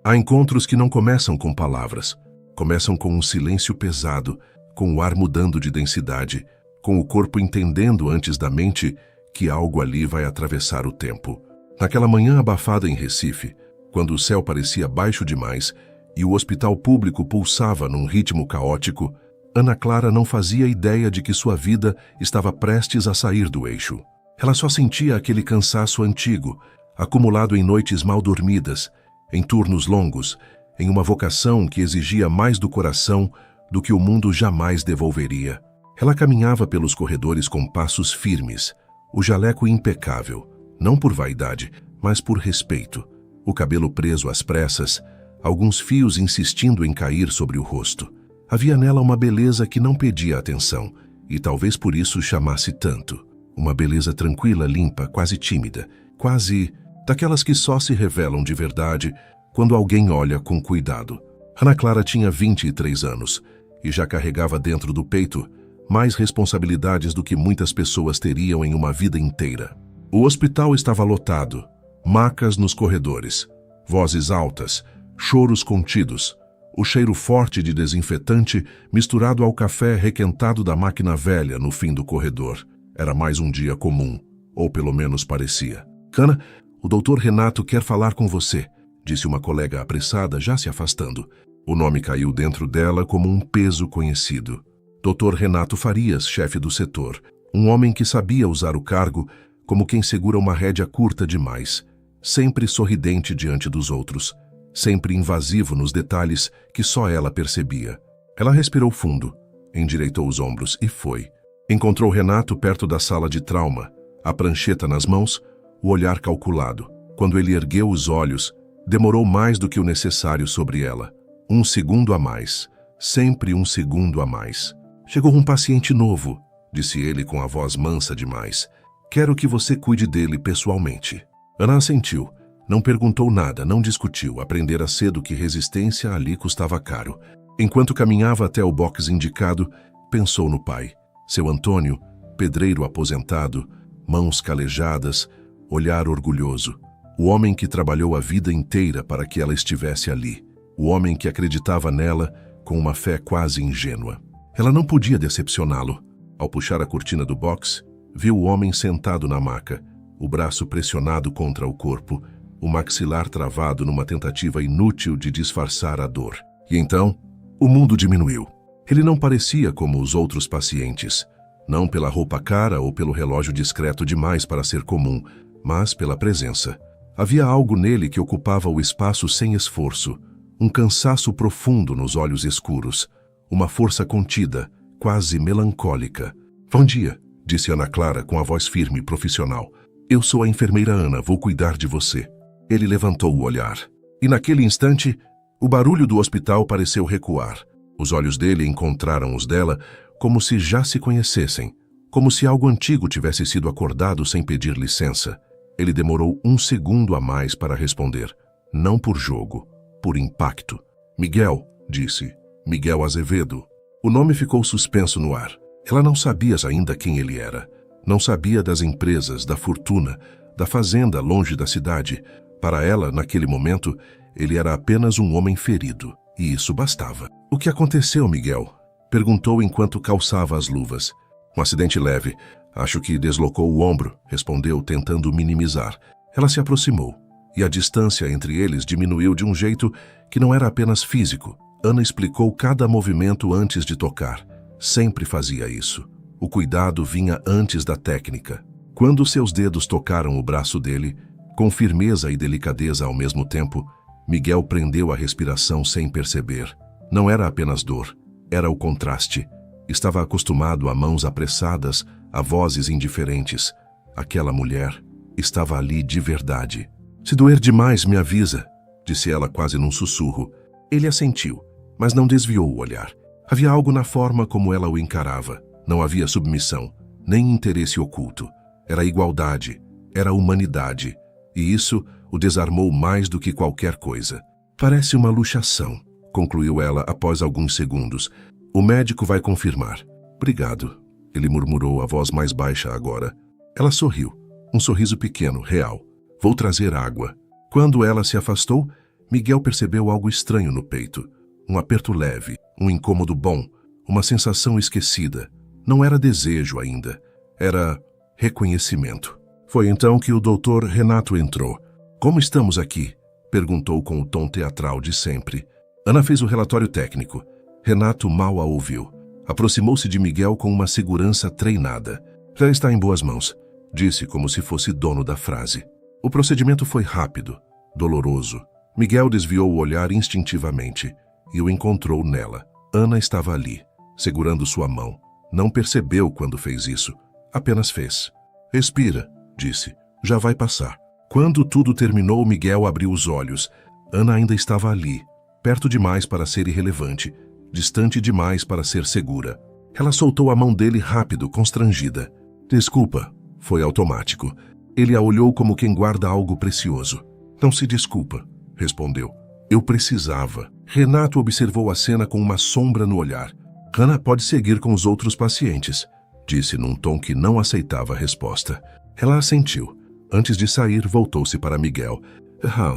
Há encontros que não começam com palavras. Começam com um silêncio pesado, com o ar mudando de densidade, com o corpo entendendo antes da mente que algo ali vai atravessar o tempo. Naquela manhã abafada em Recife, quando o céu parecia baixo demais e o hospital público pulsava num ritmo caótico, Ana Clara não fazia ideia de que sua vida estava prestes a sair do eixo. Ela só sentia aquele cansaço antigo, acumulado em noites mal dormidas, em turnos longos, em uma vocação que exigia mais do coração do que o mundo jamais devolveria. Ela caminhava pelos corredores com passos firmes, o jaleco impecável, não por vaidade, mas por respeito, o cabelo preso às pressas, alguns fios insistindo em cair sobre o rosto. Havia nela uma beleza que não pedia atenção, e talvez por isso chamasse tanto. Uma beleza tranquila, limpa, quase tímida, quase daquelas que só se revelam de verdade quando alguém olha com cuidado. Ana Clara tinha 23 anos e já carregava dentro do peito mais responsabilidades do que muitas pessoas teriam em uma vida inteira. O hospital estava lotado, macas nos corredores, vozes altas, choros contidos, o cheiro forte de desinfetante misturado ao café requentado da máquina velha no fim do corredor. Era mais um dia comum, ou pelo menos parecia. Cana, o doutor Renato quer falar com você, disse uma colega apressada, já se afastando. O nome caiu dentro dela como um peso conhecido. Dr. Renato Farias, chefe do setor, um homem que sabia usar o cargo como quem segura uma rédea curta demais, sempre sorridente diante dos outros, sempre invasivo nos detalhes que só ela percebia. Ela respirou fundo, endireitou os ombros e foi. Encontrou Renato perto da sala de trauma, a prancheta nas mãos, o olhar calculado. Quando ele ergueu os olhos, demorou mais do que o necessário sobre ela. Um segundo a mais, sempre um segundo a mais. Chegou um paciente novo, disse ele com a voz mansa demais. Quero que você cuide dele pessoalmente. Ana assentiu. Não perguntou nada, não discutiu. Aprendera cedo que resistência ali custava caro. Enquanto caminhava até o box indicado, pensou no pai. Seu Antônio, pedreiro aposentado, mãos calejadas, olhar orgulhoso. O homem que trabalhou a vida inteira para que ela estivesse ali. O homem que acreditava nela com uma fé quase ingênua. Ela não podia decepcioná-lo. Ao puxar a cortina do box, viu o homem sentado na maca, o braço pressionado contra o corpo, o maxilar travado numa tentativa inútil de disfarçar a dor. E então, o mundo diminuiu. Ele não parecia como os outros pacientes, não pela roupa cara ou pelo relógio discreto demais para ser comum, mas pela presença. Havia algo nele que ocupava o espaço sem esforço, um cansaço profundo nos olhos escuros, uma força contida, quase melancólica. Bom dia, disse Ana Clara com a voz firme e profissional. Eu sou a enfermeira Ana, vou cuidar de você. Ele levantou o olhar. E naquele instante, o barulho do hospital pareceu recuar. Os olhos dele encontraram os dela como se já se conhecessem, como se algo antigo tivesse sido acordado sem pedir licença. Ele demorou um segundo a mais para responder. Não por jogo, por impacto. Miguel, disse. Miguel Azevedo. O nome ficou suspenso no ar. Ela não sabia ainda quem ele era. Não sabia das empresas, da fortuna, da fazenda longe da cidade. Para ela, naquele momento, ele era apenas um homem ferido. E isso bastava. O que aconteceu, Miguel? Perguntou enquanto calçava as luvas. Um acidente leve. Acho que deslocou o ombro, respondeu, tentando minimizar. Ela se aproximou, e a distância entre eles diminuiu de um jeito que não era apenas físico. Ana explicou cada movimento antes de tocar. Sempre fazia isso. O cuidado vinha antes da técnica. Quando seus dedos tocaram o braço dele, com firmeza e delicadeza ao mesmo tempo, Miguel prendeu a respiração sem perceber. Não era apenas dor, era o contraste. Estava acostumado a mãos apressadas, a vozes indiferentes. Aquela mulher estava ali de verdade. Se doer demais, me avisa, disse ela quase num sussurro. Ele assentiu, mas não desviou o olhar. Havia algo na forma como ela o encarava. Não havia submissão, nem interesse oculto. Era igualdade, era humanidade. E isso o desarmou mais do que qualquer coisa. Parece uma luxação, concluiu ela após alguns segundos. O médico vai confirmar. Obrigado, ele murmurou a voz mais baixa agora. Ela sorriu, um sorriso pequeno, real. Vou trazer água. Quando ela se afastou, Miguel percebeu algo estranho no peito. Um aperto leve, um incômodo bom, uma sensação esquecida. Não era desejo ainda, era reconhecimento. Foi então que o Dr. Renato entrou. "Como estamos aqui?" perguntou com o tom teatral de sempre. Ana fez o relatório técnico. Renato mal a ouviu. Aproximou-se de Miguel com uma segurança treinada. "Já está em boas mãos", disse como se fosse dono da frase. O procedimento foi rápido, doloroso. Miguel desviou o olhar instintivamente e o encontrou nela. Ana estava ali, segurando sua mão. Não percebeu quando fez isso, apenas fez. "Respira", disse. "Já vai passar." Quando tudo terminou, Miguel abriu os olhos. Ana ainda estava ali, perto demais para ser irrelevante, distante demais para ser segura. Ela soltou a mão dele rápido, constrangida. "Desculpa", foi automático. Ele a olhou como quem guarda algo precioso. "Não se desculpa", respondeu. "Eu precisava." Renato observou a cena com uma sombra no olhar. "Ana pode seguir com os outros pacientes", disse num tom que não aceitava a resposta. Ela assentiu. Antes de sair, voltou-se para Miguel.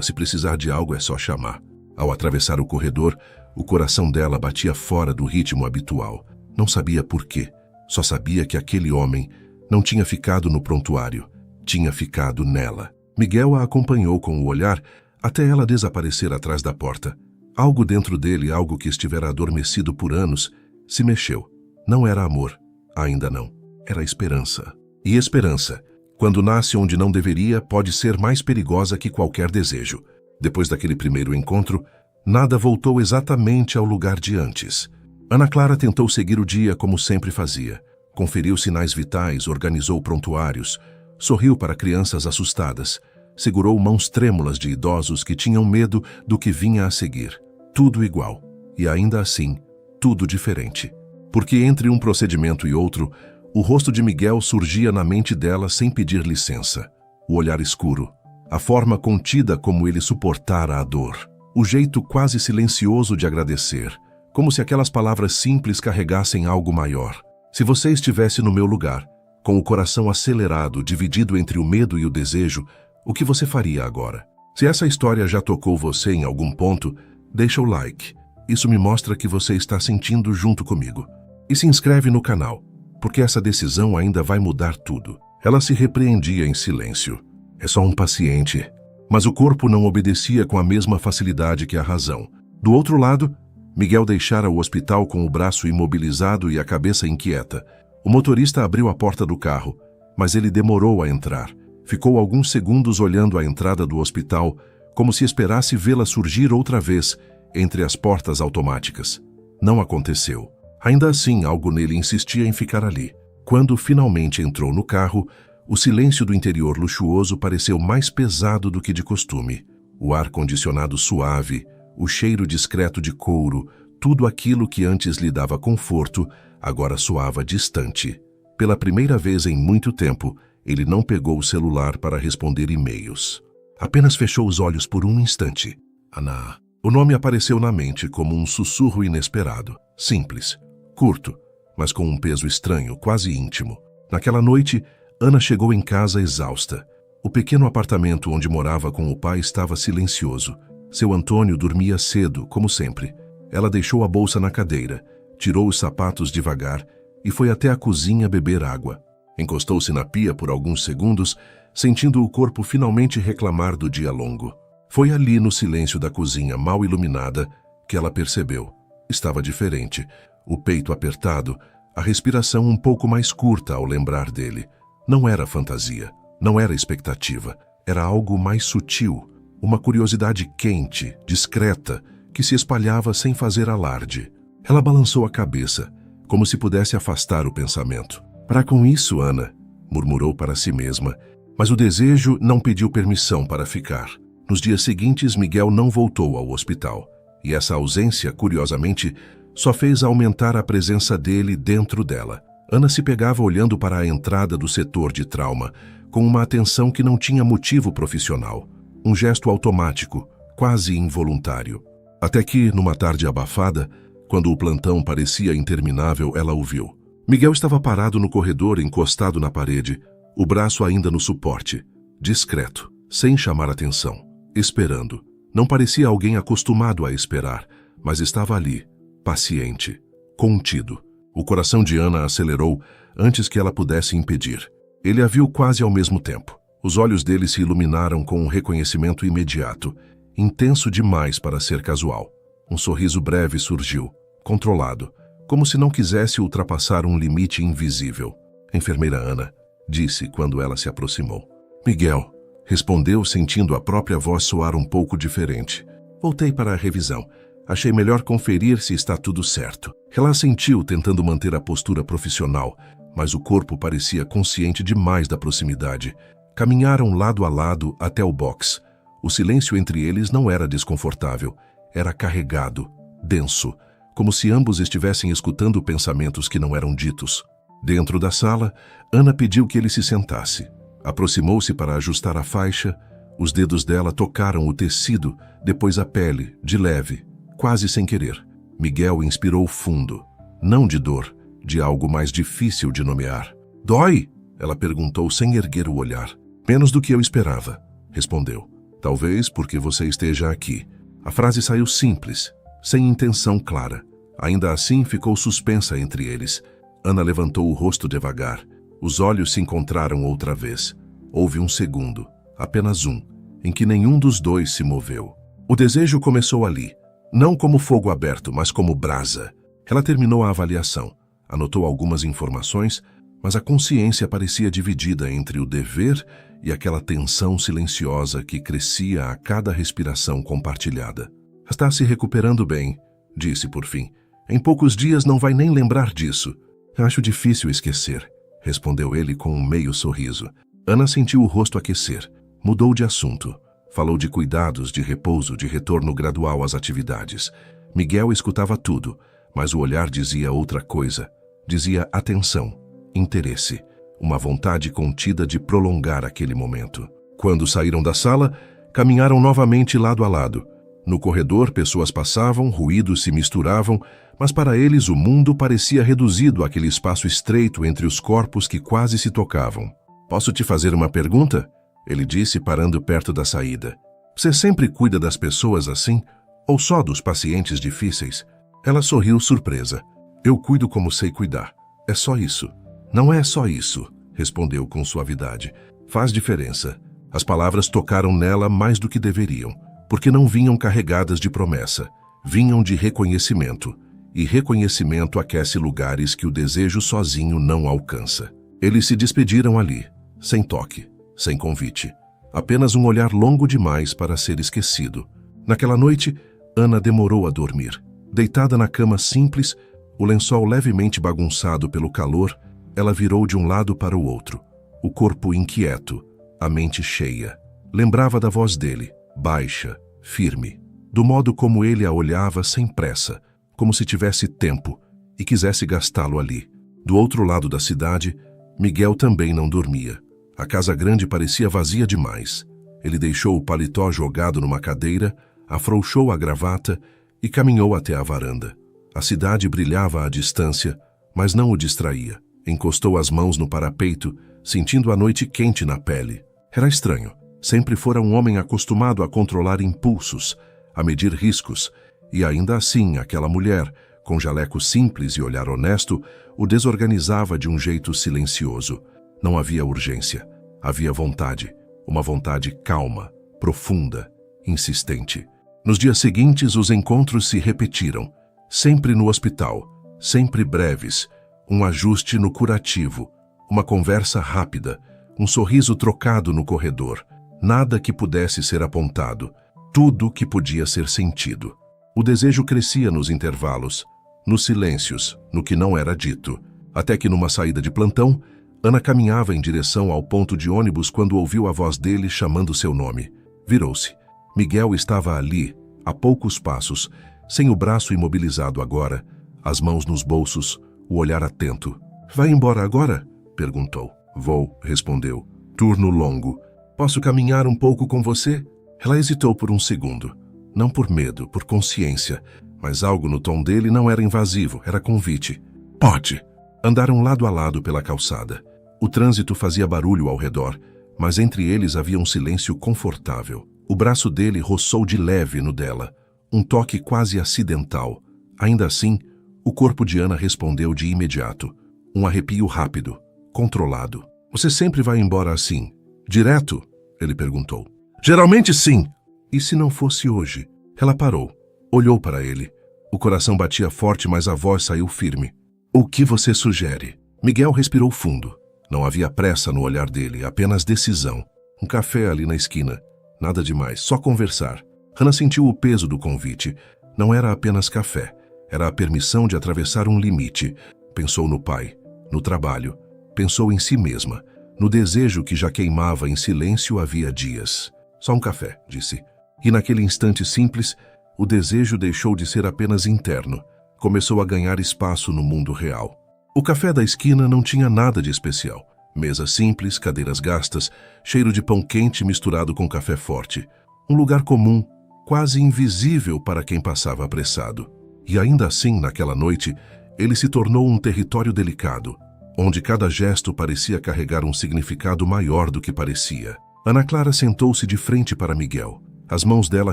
Se precisar de algo é só chamar." Ao atravessar o corredor, o coração dela batia fora do ritmo habitual. Não sabia por quê. Só sabia que aquele homem não tinha ficado no prontuário. Tinha ficado nela. Miguel a acompanhou com o olhar até ela desaparecer atrás da porta. Algo dentro dele, algo que estivera adormecido por anos, se mexeu. Não era amor. Ainda não. Era esperança. E esperança, quando nasce onde não deveria, pode ser mais perigosa que qualquer desejo. Depois daquele primeiro encontro, nada voltou exatamente ao lugar de antes. Ana Clara tentou seguir o dia como sempre fazia. Conferiu sinais vitais, organizou prontuários, sorriu para crianças assustadas, segurou mãos trêmulas de idosos que tinham medo do que vinha a seguir. Tudo igual. E ainda assim, tudo diferente. Porque entre um procedimento e outro, o rosto de Miguel surgia na mente dela sem pedir licença. O olhar escuro, a forma contida como ele suportara a dor, o jeito quase silencioso de agradecer, como se aquelas palavras simples carregassem algo maior. "Se você estivesse no meu lugar, com o coração acelerado, dividido entre o medo e o desejo, o que você faria agora?" Se essa história já tocou você em algum ponto, deixa o like. Isso me mostra que você está sentindo junto comigo. E se inscreve no canal, porque essa decisão ainda vai mudar tudo. Ela se repreendia em silêncio. "É só um paciente." Mas o corpo não obedecia com a mesma facilidade que a razão. Do outro lado, Miguel deixara o hospital com o braço imobilizado e a cabeça inquieta. O motorista abriu a porta do carro, mas ele demorou a entrar. Ficou alguns segundos olhando a entrada do hospital, como se esperasse vê-la surgir outra vez entre as portas automáticas. Não aconteceu. Ainda assim, algo nele insistia em ficar ali. Quando finalmente entrou no carro, o silêncio do interior luxuoso pareceu mais pesado do que de costume. O ar-condicionado suave, o cheiro discreto de couro, tudo aquilo que antes lhe dava conforto, agora soava distante. Pela primeira vez em muito tempo, ele não pegou o celular para responder e-mails. Apenas fechou os olhos por um instante. Ana. O nome apareceu na mente como um sussurro inesperado. Simples, curto, mas com um peso estranho, quase íntimo. Naquela noite, Ana chegou em casa exausta. O pequeno apartamento onde morava com o pai estava silencioso. Seu Antônio dormia cedo, como sempre. Ela deixou a bolsa na cadeira, tirou os sapatos devagar e foi até a cozinha beber água. Encostou-se na pia por alguns segundos, sentindo o corpo finalmente reclamar do dia longo. Foi ali no silêncio da cozinha mal iluminada que ela percebeu. Estava diferente. O peito apertado, a respiração um pouco mais curta ao lembrar dele. Não era fantasia, não era expectativa. Era algo mais sutil, uma curiosidade quente, discreta, que se espalhava sem fazer alarde. Ela balançou a cabeça, como se pudesse afastar o pensamento. "Para com isso, Ana", murmurou para si mesma, mas o desejo não pediu permissão para ficar. Nos dias seguintes, Miguel não voltou ao hospital, e essa ausência, curiosamente, só fez aumentar a presença dele dentro dela. Ana se pegava olhando para a entrada do setor de trauma, com uma atenção que não tinha motivo profissional, um gesto automático, quase involuntário. Até que, numa tarde abafada, quando o plantão parecia interminável, ela o viu. Miguel estava parado no corredor, encostado na parede, o braço ainda no suporte, discreto, sem chamar atenção, esperando. Não parecia alguém acostumado a esperar, mas estava ali, paciente, contido. O coração de Ana acelerou antes que ela pudesse impedir. Ele a viu quase ao mesmo tempo. Os olhos dele se iluminaram com um reconhecimento imediato, intenso demais para ser casual. Um sorriso breve surgiu, controlado, como se não quisesse ultrapassar um limite invisível. Enfermeira Ana, disse quando ela se aproximou. Miguel, respondeu sentindo a própria voz soar um pouco diferente. Voltei para a revisão. Achei melhor conferir se está tudo certo. Ela assentiu, tentando manter a postura profissional, mas o corpo parecia consciente demais da proximidade. Caminharam lado a lado até o box. O silêncio entre eles não era desconfortável. Era carregado, denso, como se ambos estivessem escutando pensamentos que não eram ditos. Dentro da sala, Ana pediu que ele se sentasse. Aproximou-se para ajustar a faixa. Os dedos dela tocaram o tecido, depois a pele, de leve, quase sem querer. Miguel inspirou fundo. Não de dor, de algo mais difícil de nomear. Dói? Ela perguntou sem erguer o olhar. Menos do que eu esperava, respondeu. Talvez porque você esteja aqui. A frase saiu simples, sem intenção clara. Ainda assim ficou suspensa entre eles. Ana levantou o rosto devagar. Os olhos se encontraram outra vez. Houve um segundo, apenas um, em que nenhum dos dois se moveu. O desejo começou ali. Não como fogo aberto, mas como brasa. Ela terminou a avaliação, anotou algumas informações, mas a consciência parecia dividida entre o dever e aquela tensão silenciosa que crescia a cada respiração compartilhada. Está se recuperando bem, disse por fim. Em poucos dias não vai nem lembrar disso. Acho difícil esquecer, respondeu ele com um meio sorriso. Ana sentiu o rosto aquecer. Mudou de assunto. Falou de cuidados, de repouso, de retorno gradual às atividades. Miguel escutava tudo, mas o olhar dizia outra coisa. Dizia atenção, interesse, uma vontade contida de prolongar aquele momento. Quando saíram da sala, caminharam novamente lado a lado. No corredor, pessoas passavam, ruídos se misturavam, mas para eles o mundo parecia reduzido àquele espaço estreito entre os corpos que quase se tocavam. Posso te fazer uma pergunta? Ele disse, parando perto da saída. Você sempre cuida das pessoas assim? Ou só dos pacientes difíceis? Ela sorriu surpresa. Eu cuido como sei cuidar. É só isso. Não é só isso, respondeu com suavidade. Faz diferença. As palavras tocaram nela mais do que deveriam, porque não vinham carregadas de promessa. Vinham de reconhecimento. E reconhecimento aquece lugares que o desejo sozinho não alcança. Eles se despediram ali, sem toque. Sem convite. Apenas um olhar longo demais para ser esquecido. Naquela noite, Ana demorou a dormir. Deitada na cama simples, o lençol levemente bagunçado pelo calor, ela virou de um lado para o outro. O corpo inquieto, a mente cheia. Lembrava da voz dele, baixa, firme. Do modo como ele a olhava sem pressa, como se tivesse tempo e quisesse gastá-lo ali. Do outro lado da cidade, Miguel também não dormia. A casa grande parecia vazia demais. Ele deixou o paletó jogado numa cadeira, afrouxou a gravata e caminhou até a varanda. A cidade brilhava à distância, mas não o distraía. Encostou as mãos no parapeito, sentindo a noite quente na pele. Era estranho. Sempre fora um homem acostumado a controlar impulsos, a medir riscos, e ainda assim aquela mulher, com jaleco simples e olhar honesto, o desorganizava de um jeito silencioso. Não havia urgência. Havia vontade. Uma vontade calma, profunda, insistente. Nos dias seguintes, os encontros se repetiram. Sempre no hospital. Sempre breves. Um ajuste no curativo. Uma conversa rápida. Um sorriso trocado no corredor. Nada que pudesse ser apontado. Tudo que podia ser sentido. O desejo crescia nos intervalos. Nos silêncios. No que não era dito. Até que numa saída de plantão, Ana caminhava em direção ao ponto de ônibus quando ouviu a voz dele chamando seu nome. Virou-se. Miguel estava ali, a poucos passos, sem o braço imobilizado agora, as mãos nos bolsos, o olhar atento. Vai embora agora? Perguntou. Vou, respondeu. Turno longo. Posso caminhar um pouco com você? Ela hesitou por um segundo. Não por medo, por consciência, mas algo no tom dele não era invasivo, era convite. Pode. Andaram lado a lado pela calçada. O trânsito fazia barulho ao redor, mas entre eles havia um silêncio confortável. O braço dele roçou de leve no dela, um toque quase acidental. Ainda assim, o corpo de Ana respondeu de imediato. Um arrepio rápido, controlado. Você sempre vai embora assim? Direto? Ele perguntou. Geralmente sim. E se não fosse hoje? Ela parou, olhou para ele. O coração batia forte, mas a voz saiu firme. O que você sugere? Miguel respirou fundo. Não havia pressa no olhar dele, apenas decisão. Um café ali na esquina. Nada demais, só conversar. Hannah sentiu o peso do convite. Não era apenas café. Era a permissão de atravessar um limite. Pensou no pai, no trabalho. Pensou em si mesma, no desejo que já queimava em silêncio havia dias. Só um café, disse. E naquele instante simples, o desejo deixou de ser apenas interno. Começou a ganhar espaço no mundo real. O café da esquina não tinha nada de especial. Mesa simples, cadeiras gastas, cheiro de pão quente misturado com café forte. Um lugar comum, quase invisível para quem passava apressado. E ainda assim, naquela noite, ele se tornou um território delicado, onde cada gesto parecia carregar um significado maior do que parecia. Ana Clara sentou-se de frente para Miguel. As mãos dela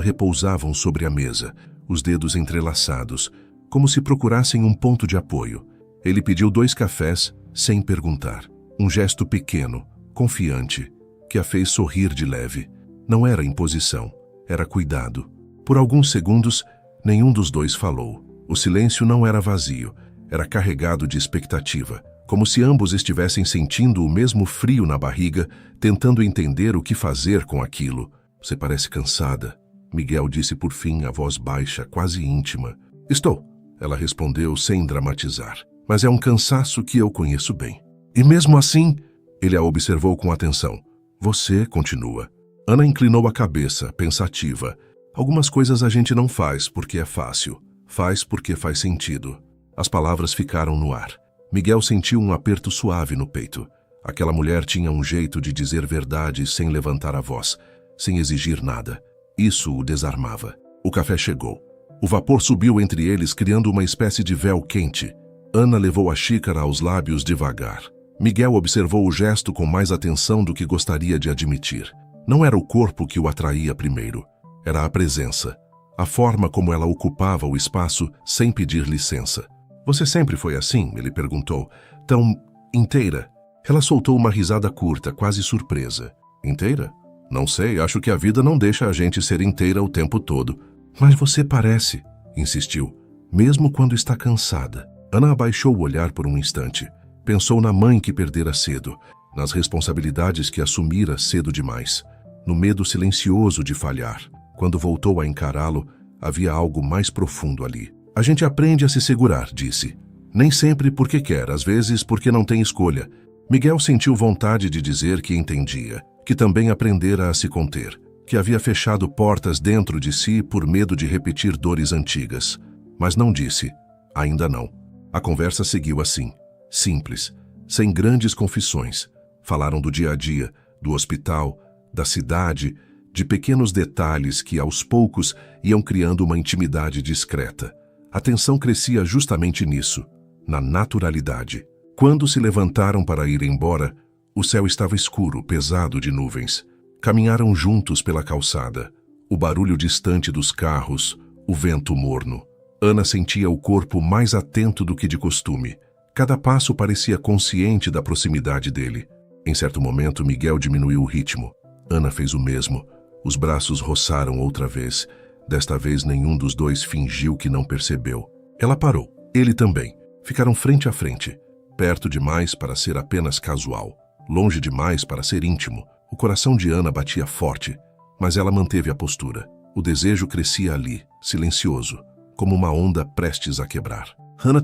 repousavam sobre a mesa, os dedos entrelaçados, como se procurassem um ponto de apoio. Ele pediu 2 cafés, sem perguntar. Um gesto pequeno, confiante, que a fez sorrir de leve. Não era imposição, era cuidado. Por alguns segundos, nenhum dos dois falou. O silêncio não era vazio, era carregado de expectativa, como se ambos estivessem sentindo o mesmo frio na barriga, tentando entender o que fazer com aquilo. Você parece cansada, Miguel disse por fim, a voz baixa, quase íntima. Estou, ela respondeu sem dramatizar, mas é um cansaço que eu conheço bem. E mesmo assim, ele a observou com atenção. Você continua. Ana inclinou a cabeça, pensativa. Algumas coisas a gente não faz porque é fácil. Faz porque faz sentido. As palavras ficaram no ar. Miguel sentiu um aperto suave no peito. Aquela mulher tinha um jeito de dizer verdade sem levantar a voz, sem exigir nada. Isso o desarmava. O café chegou. O vapor subiu entre eles, criando uma espécie de véu quente. Ana levou a xícara aos lábios devagar. Miguel observou o gesto com mais atenção do que gostaria de admitir. Não era o corpo que o atraía primeiro. Era a presença. A forma como ela ocupava o espaço sem pedir licença. Você sempre foi assim? Ele perguntou. Tão inteira? Ela soltou uma risada curta, quase surpresa. Inteira? Não sei, acho que a vida não deixa a gente ser inteira o tempo todo. Mas você parece, insistiu, mesmo quando está cansada. Ana abaixou o olhar por um instante. Pensou na mãe que perdera cedo, nas responsabilidades que assumira cedo demais, no medo silencioso de falhar. Quando voltou a encará-lo, havia algo mais profundo ali. A gente aprende a se segurar, disse. Nem sempre porque quer, às vezes porque não tem escolha. Miguel sentiu vontade de dizer que entendia, que também aprendera a se conter, que havia fechado portas dentro de si por medo de repetir dores antigas. Mas não disse. Ainda não. A conversa seguiu assim. Simples, sem grandes confissões. Falaram do dia a dia, do hospital, da cidade, de pequenos detalhes que, aos poucos, iam criando uma intimidade discreta. A tensão crescia justamente nisso, na naturalidade. Quando se levantaram para ir embora, o céu estava escuro, pesado de nuvens. Caminharam juntos pela calçada. O barulho distante dos carros, o vento morno. Ana sentia o corpo mais atento do que de costume. Cada passo parecia consciente da proximidade dele. Em certo momento, Miguel diminuiu o ritmo. Ana fez o mesmo. Os braços roçaram outra vez. Desta vez, nenhum dos dois fingiu que não percebeu. Ela parou. Ele também. Ficaram frente a frente. Perto demais para ser apenas casual. Longe demais para ser íntimo. O coração de Ana batia forte, mas ela manteve a postura. O desejo crescia ali, silencioso, como uma onda prestes a quebrar. Hannah,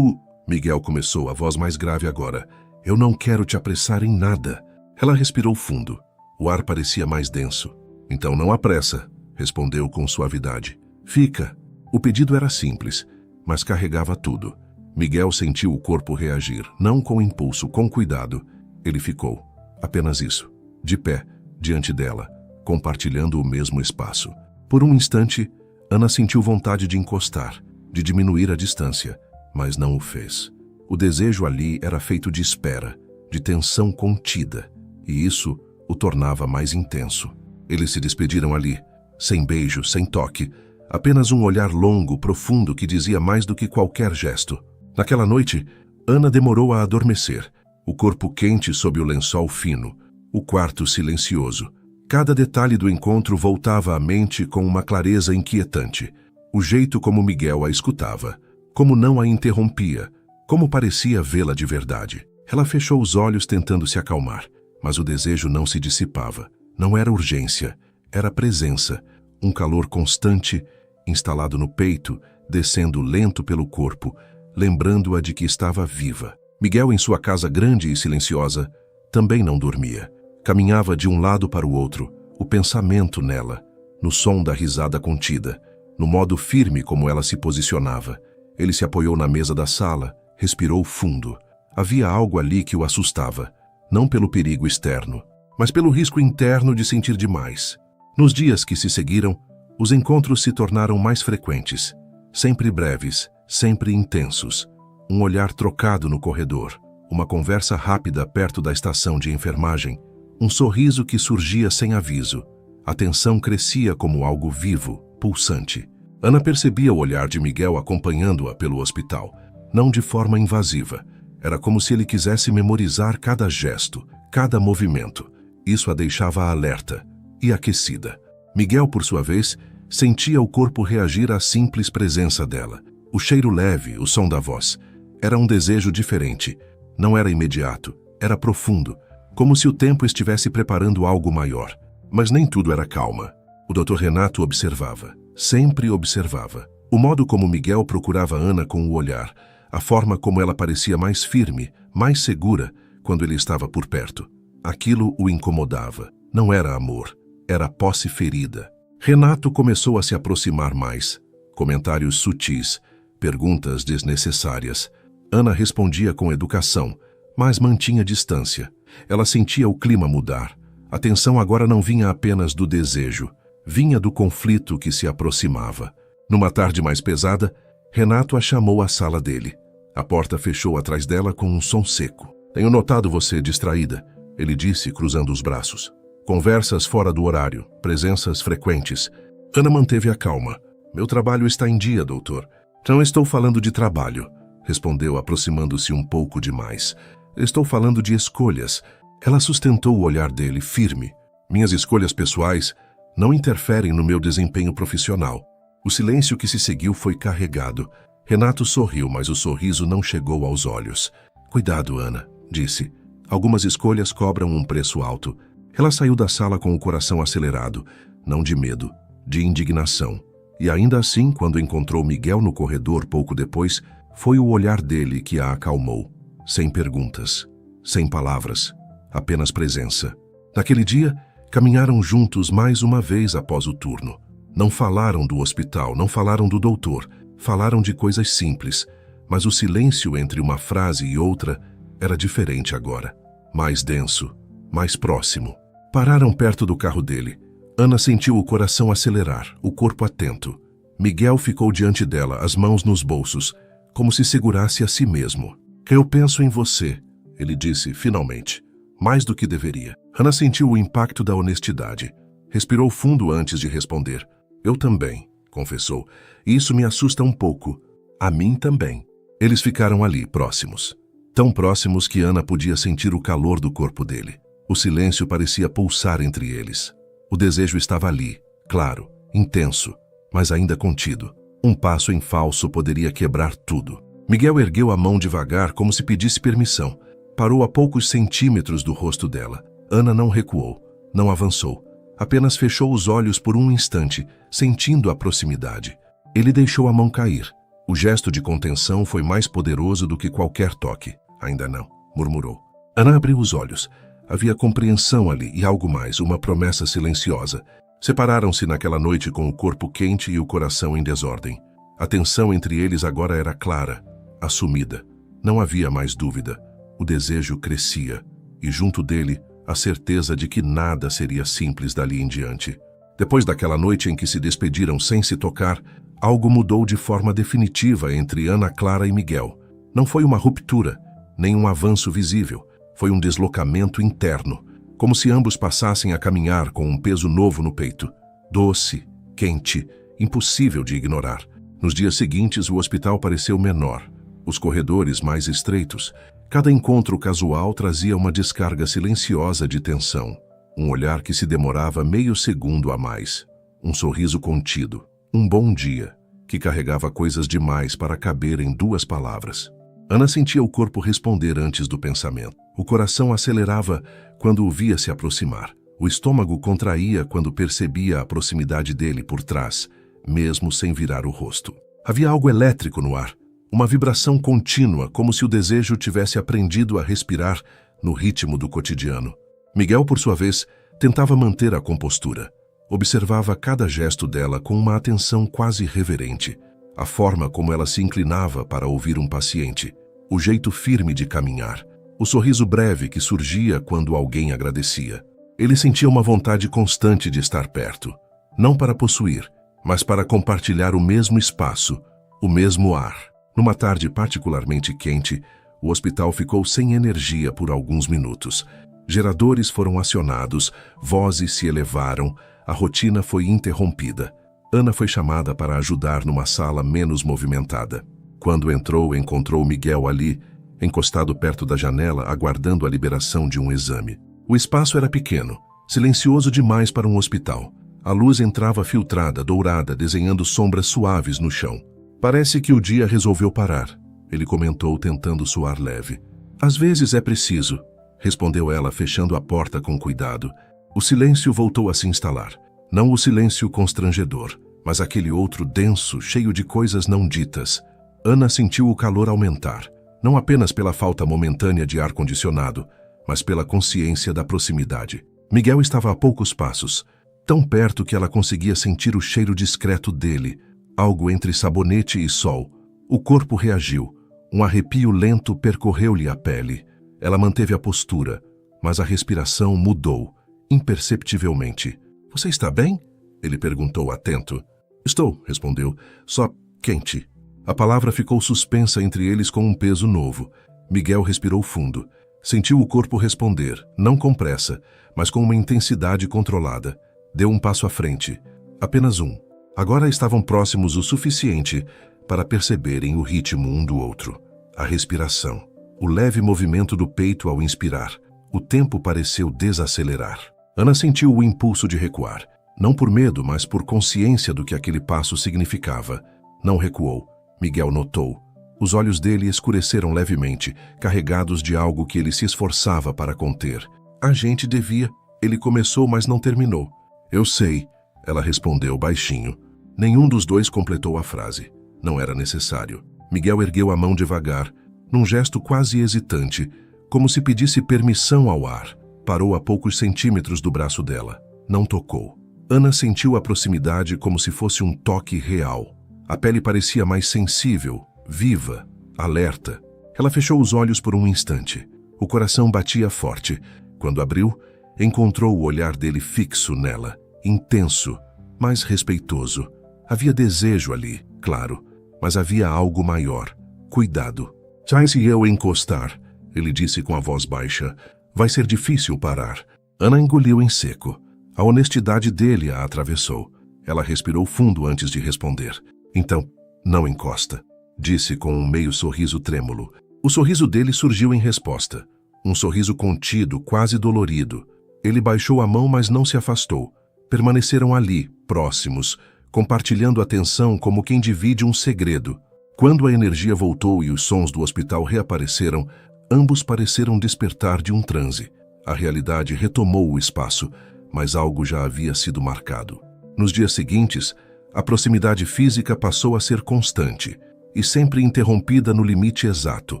Miguel começou, a voz mais grave agora. Eu não quero te apressar em nada. Ela respirou fundo. O ar parecia mais denso. Então não há pressa, respondeu com suavidade. Fica. O pedido era simples, mas carregava tudo. Miguel sentiu o corpo reagir, não com impulso, com cuidado. Ele ficou. Apenas isso. De pé, diante dela, compartilhando o mesmo espaço. Por um instante, Ana sentiu vontade de encostar, de diminuir a distância, mas não o fez. O desejo ali era feito de espera, de tensão contida, e isso o tornava mais intenso. Eles se despediram ali, sem beijo, sem toque, apenas um olhar longo, profundo que dizia mais do que qualquer gesto. Naquela noite, Ana demorou a adormecer, o corpo quente sob o lençol fino, o quarto silencioso. Cada detalhe do encontro voltava à mente com uma clareza inquietante. O jeito como Miguel a escutava, como não a interrompia, como parecia vê-la de verdade. Ela fechou os olhos tentando se acalmar, mas o desejo não se dissipava. Não era urgência, era presença, um calor constante, instalado no peito, descendo lento pelo corpo, lembrando-a de que estava viva. Miguel, em sua casa grande e silenciosa, também não dormia. Caminhava de um lado para o outro, o pensamento nela, no som da risada contida, no modo firme como ela se posicionava. Ele se apoiou na mesa da sala, respirou fundo. Havia algo ali que o assustava, não pelo perigo externo, mas pelo risco interno de sentir demais. Nos dias que se seguiram, os encontros se tornaram mais frequentes, sempre breves, sempre intensos. Um olhar trocado no corredor, uma conversa rápida perto da estação de enfermagem, um sorriso que surgia sem aviso. A tensão crescia como algo vivo, pulsante. Ana percebia o olhar de Miguel acompanhando-a pelo hospital, não de forma invasiva. Era como se ele quisesse memorizar cada gesto, cada movimento. Isso a deixava alerta e aquecida. Miguel, por sua vez, sentia o corpo reagir à simples presença dela. O cheiro leve, o som da voz. Era um desejo diferente. Não era imediato, era profundo, como se o tempo estivesse preparando algo maior. Mas nem tudo era calma. O Dr. Renato observava, sempre observava. O modo como Miguel procurava Ana com o olhar, a forma como ela parecia mais firme, mais segura, quando ele estava por perto. Aquilo o incomodava. Não era amor, era posse ferida. Renato começou a se aproximar mais. Comentários sutis, perguntas desnecessárias. Ana respondia com educação, mas mantinha distância. Ela sentia o clima mudar. A tensão agora não vinha apenas do desejo, vinha do conflito que se aproximava. Numa tarde mais pesada, Renato a chamou à sala dele. A porta fechou atrás dela com um som seco. "Tenho notado você distraída", ele disse, cruzando os braços. "Conversas fora do horário, presenças frequentes." Ana manteve a calma. "Meu trabalho está em dia, doutor." "Não estou falando de trabalho", respondeu, aproximando-se um pouco demais. "Estou falando de escolhas." Ela sustentou o olhar dele, firme. "Minhas escolhas pessoais não interferem no meu desempenho profissional." O silêncio que se seguiu foi carregado. Renato sorriu, mas o sorriso não chegou aos olhos. "Cuidado, Ana", disse. "Algumas escolhas cobram um preço alto." Ela saiu da sala com o coração acelerado, não de medo, de indignação. E ainda assim, quando encontrou Miguel no corredor pouco depois, foi o olhar dele que a acalmou. Sem perguntas, sem palavras, apenas presença. Naquele dia, caminharam juntos mais uma vez após o turno. Não falaram do hospital, não falaram do doutor, falaram de coisas simples, mas o silêncio entre uma frase e outra era diferente agora. Mais denso, mais próximo. Pararam perto do carro dele. Ana sentiu o coração acelerar, o corpo atento. Miguel ficou diante dela, as mãos nos bolsos, como se segurasse a si mesmo. "Eu penso em você", ele disse, finalmente. Mais do que deveria. Ana sentiu o impacto da honestidade. Respirou fundo antes de responder. "Eu também", confessou. "E isso me assusta um pouco." "A mim também." Eles ficaram ali, próximos. Tão próximos que Ana podia sentir o calor do corpo dele. O silêncio parecia pulsar entre eles. O desejo estava ali, claro, intenso, mas ainda contido. Um passo em falso poderia quebrar tudo. Miguel ergueu a mão devagar, como se pedisse permissão. Parou a poucos centímetros do rosto dela. Ana não recuou, não avançou. Apenas fechou os olhos por um instante, sentindo a proximidade. Ele deixou a mão cair. O gesto de contenção foi mais poderoso do que qualquer toque. "Ainda não", murmurou. Ana abriu os olhos. Havia compreensão ali e algo mais, uma promessa silenciosa. Separaram-se naquela noite com o corpo quente e o coração em desordem. A tensão entre eles agora era clara, assumida. Não havia mais dúvida. O desejo crescia, e junto dele, a certeza de que nada seria simples dali em diante. Depois daquela noite em que se despediram sem se tocar, algo mudou de forma definitiva entre Ana Clara e Miguel. Não foi uma ruptura, nem um avanço visível. Foi um deslocamento interno, como se ambos passassem a caminhar com um peso novo no peito. Doce, quente, impossível de ignorar. Nos dias seguintes, o hospital pareceu menor, os corredores mais estreitos. Cada encontro casual trazia uma descarga silenciosa de tensão. Um olhar que se demorava meio segundo a mais. Um sorriso contido. Um bom dia, que carregava coisas demais para caber em 2 palavras. Ana sentia o corpo responder antes do pensamento. O coração acelerava quando o via se aproximar. O estômago contraía quando percebia a proximidade dele por trás, mesmo sem virar o rosto. Havia algo elétrico no ar, uma vibração contínua, como se o desejo tivesse aprendido a respirar no ritmo do cotidiano. Miguel, por sua vez, tentava manter a compostura. Observava cada gesto dela com uma atenção quase reverente. A forma como ela se inclinava para ouvir um paciente. O jeito firme de caminhar. O sorriso breve que surgia quando alguém agradecia. Ele sentia uma vontade constante de estar perto. Não para possuir, mas para compartilhar o mesmo espaço, o mesmo ar. Numa tarde particularmente quente, o hospital ficou sem energia por alguns minutos. Geradores foram acionados, vozes se elevaram, a rotina foi interrompida. Ana foi chamada para ajudar numa sala menos movimentada. Quando entrou, encontrou Miguel ali, encostado perto da janela, aguardando a liberação de um exame. O espaço era pequeno, silencioso demais para um hospital. A luz entrava filtrada, dourada, desenhando sombras suaves no chão. Parece que o dia resolveu parar, ele comentou, tentando soar leve. Às vezes é preciso, respondeu ela, fechando a porta com cuidado. O silêncio voltou a se instalar. Não o silêncio constrangedor, mas aquele outro denso, cheio de coisas não ditas. Ana sentiu o calor aumentar, não apenas pela falta momentânea de ar-condicionado, mas pela consciência da proximidade. Miguel estava a poucos passos, tão perto que ela conseguia sentir o cheiro discreto dele, algo entre sabonete e sol. O corpo reagiu, um arrepio lento percorreu-lhe a pele. Ela manteve a postura, mas a respiração mudou, imperceptivelmente. "Você está bem?" ele perguntou atento. "Estou", respondeu, "só quente." A palavra ficou suspensa entre eles com um peso novo. Miguel respirou fundo. Sentiu o corpo responder, não com pressa, mas com uma intensidade controlada. Deu um passo à frente. Apenas um. Agora estavam próximos o suficiente para perceberem o ritmo um do outro. A respiração. O leve movimento do peito ao inspirar. O tempo pareceu desacelerar. Ana sentiu o impulso de recuar. Não por medo, mas por consciência do que aquele passo significava. Não recuou. Miguel notou. Os olhos dele escureceram levemente, carregados de algo que ele se esforçava para conter. "A gente devia..." Ele começou, mas não terminou. "Eu sei", ela respondeu baixinho. Nenhum dos dois completou a frase. Não era necessário. Miguel ergueu a mão devagar, num gesto quase hesitante, como se pedisse permissão ao ar. Parou a poucos centímetros do braço dela. Não tocou. Ana sentiu a proximidade como se fosse um toque real. A pele parecia mais sensível, viva, alerta. Ela fechou os olhos por um instante. O coração batia forte. Quando abriu, encontrou o olhar dele fixo nela, intenso, mas respeitoso. Havia desejo ali, claro, mas havia algo maior. Cuidado. "Se eu encostar", ele disse com a voz baixa, "vai ser difícil parar." Ana engoliu em seco. A honestidade dele a atravessou. Ela respirou fundo antes de responder. "Então, não encosta", disse com um meio sorriso trêmulo. O sorriso dele surgiu em resposta. Um sorriso contido, quase dolorido. Ele baixou a mão, mas não se afastou. Permaneceram ali, próximos, compartilhando a atenção como quem divide um segredo. Quando a energia voltou e os sons do hospital reapareceram, ambos pareceram despertar de um transe. A realidade retomou o espaço, mas algo já havia sido marcado. Nos dias seguintes, a proximidade física passou a ser constante e sempre interrompida no limite exato.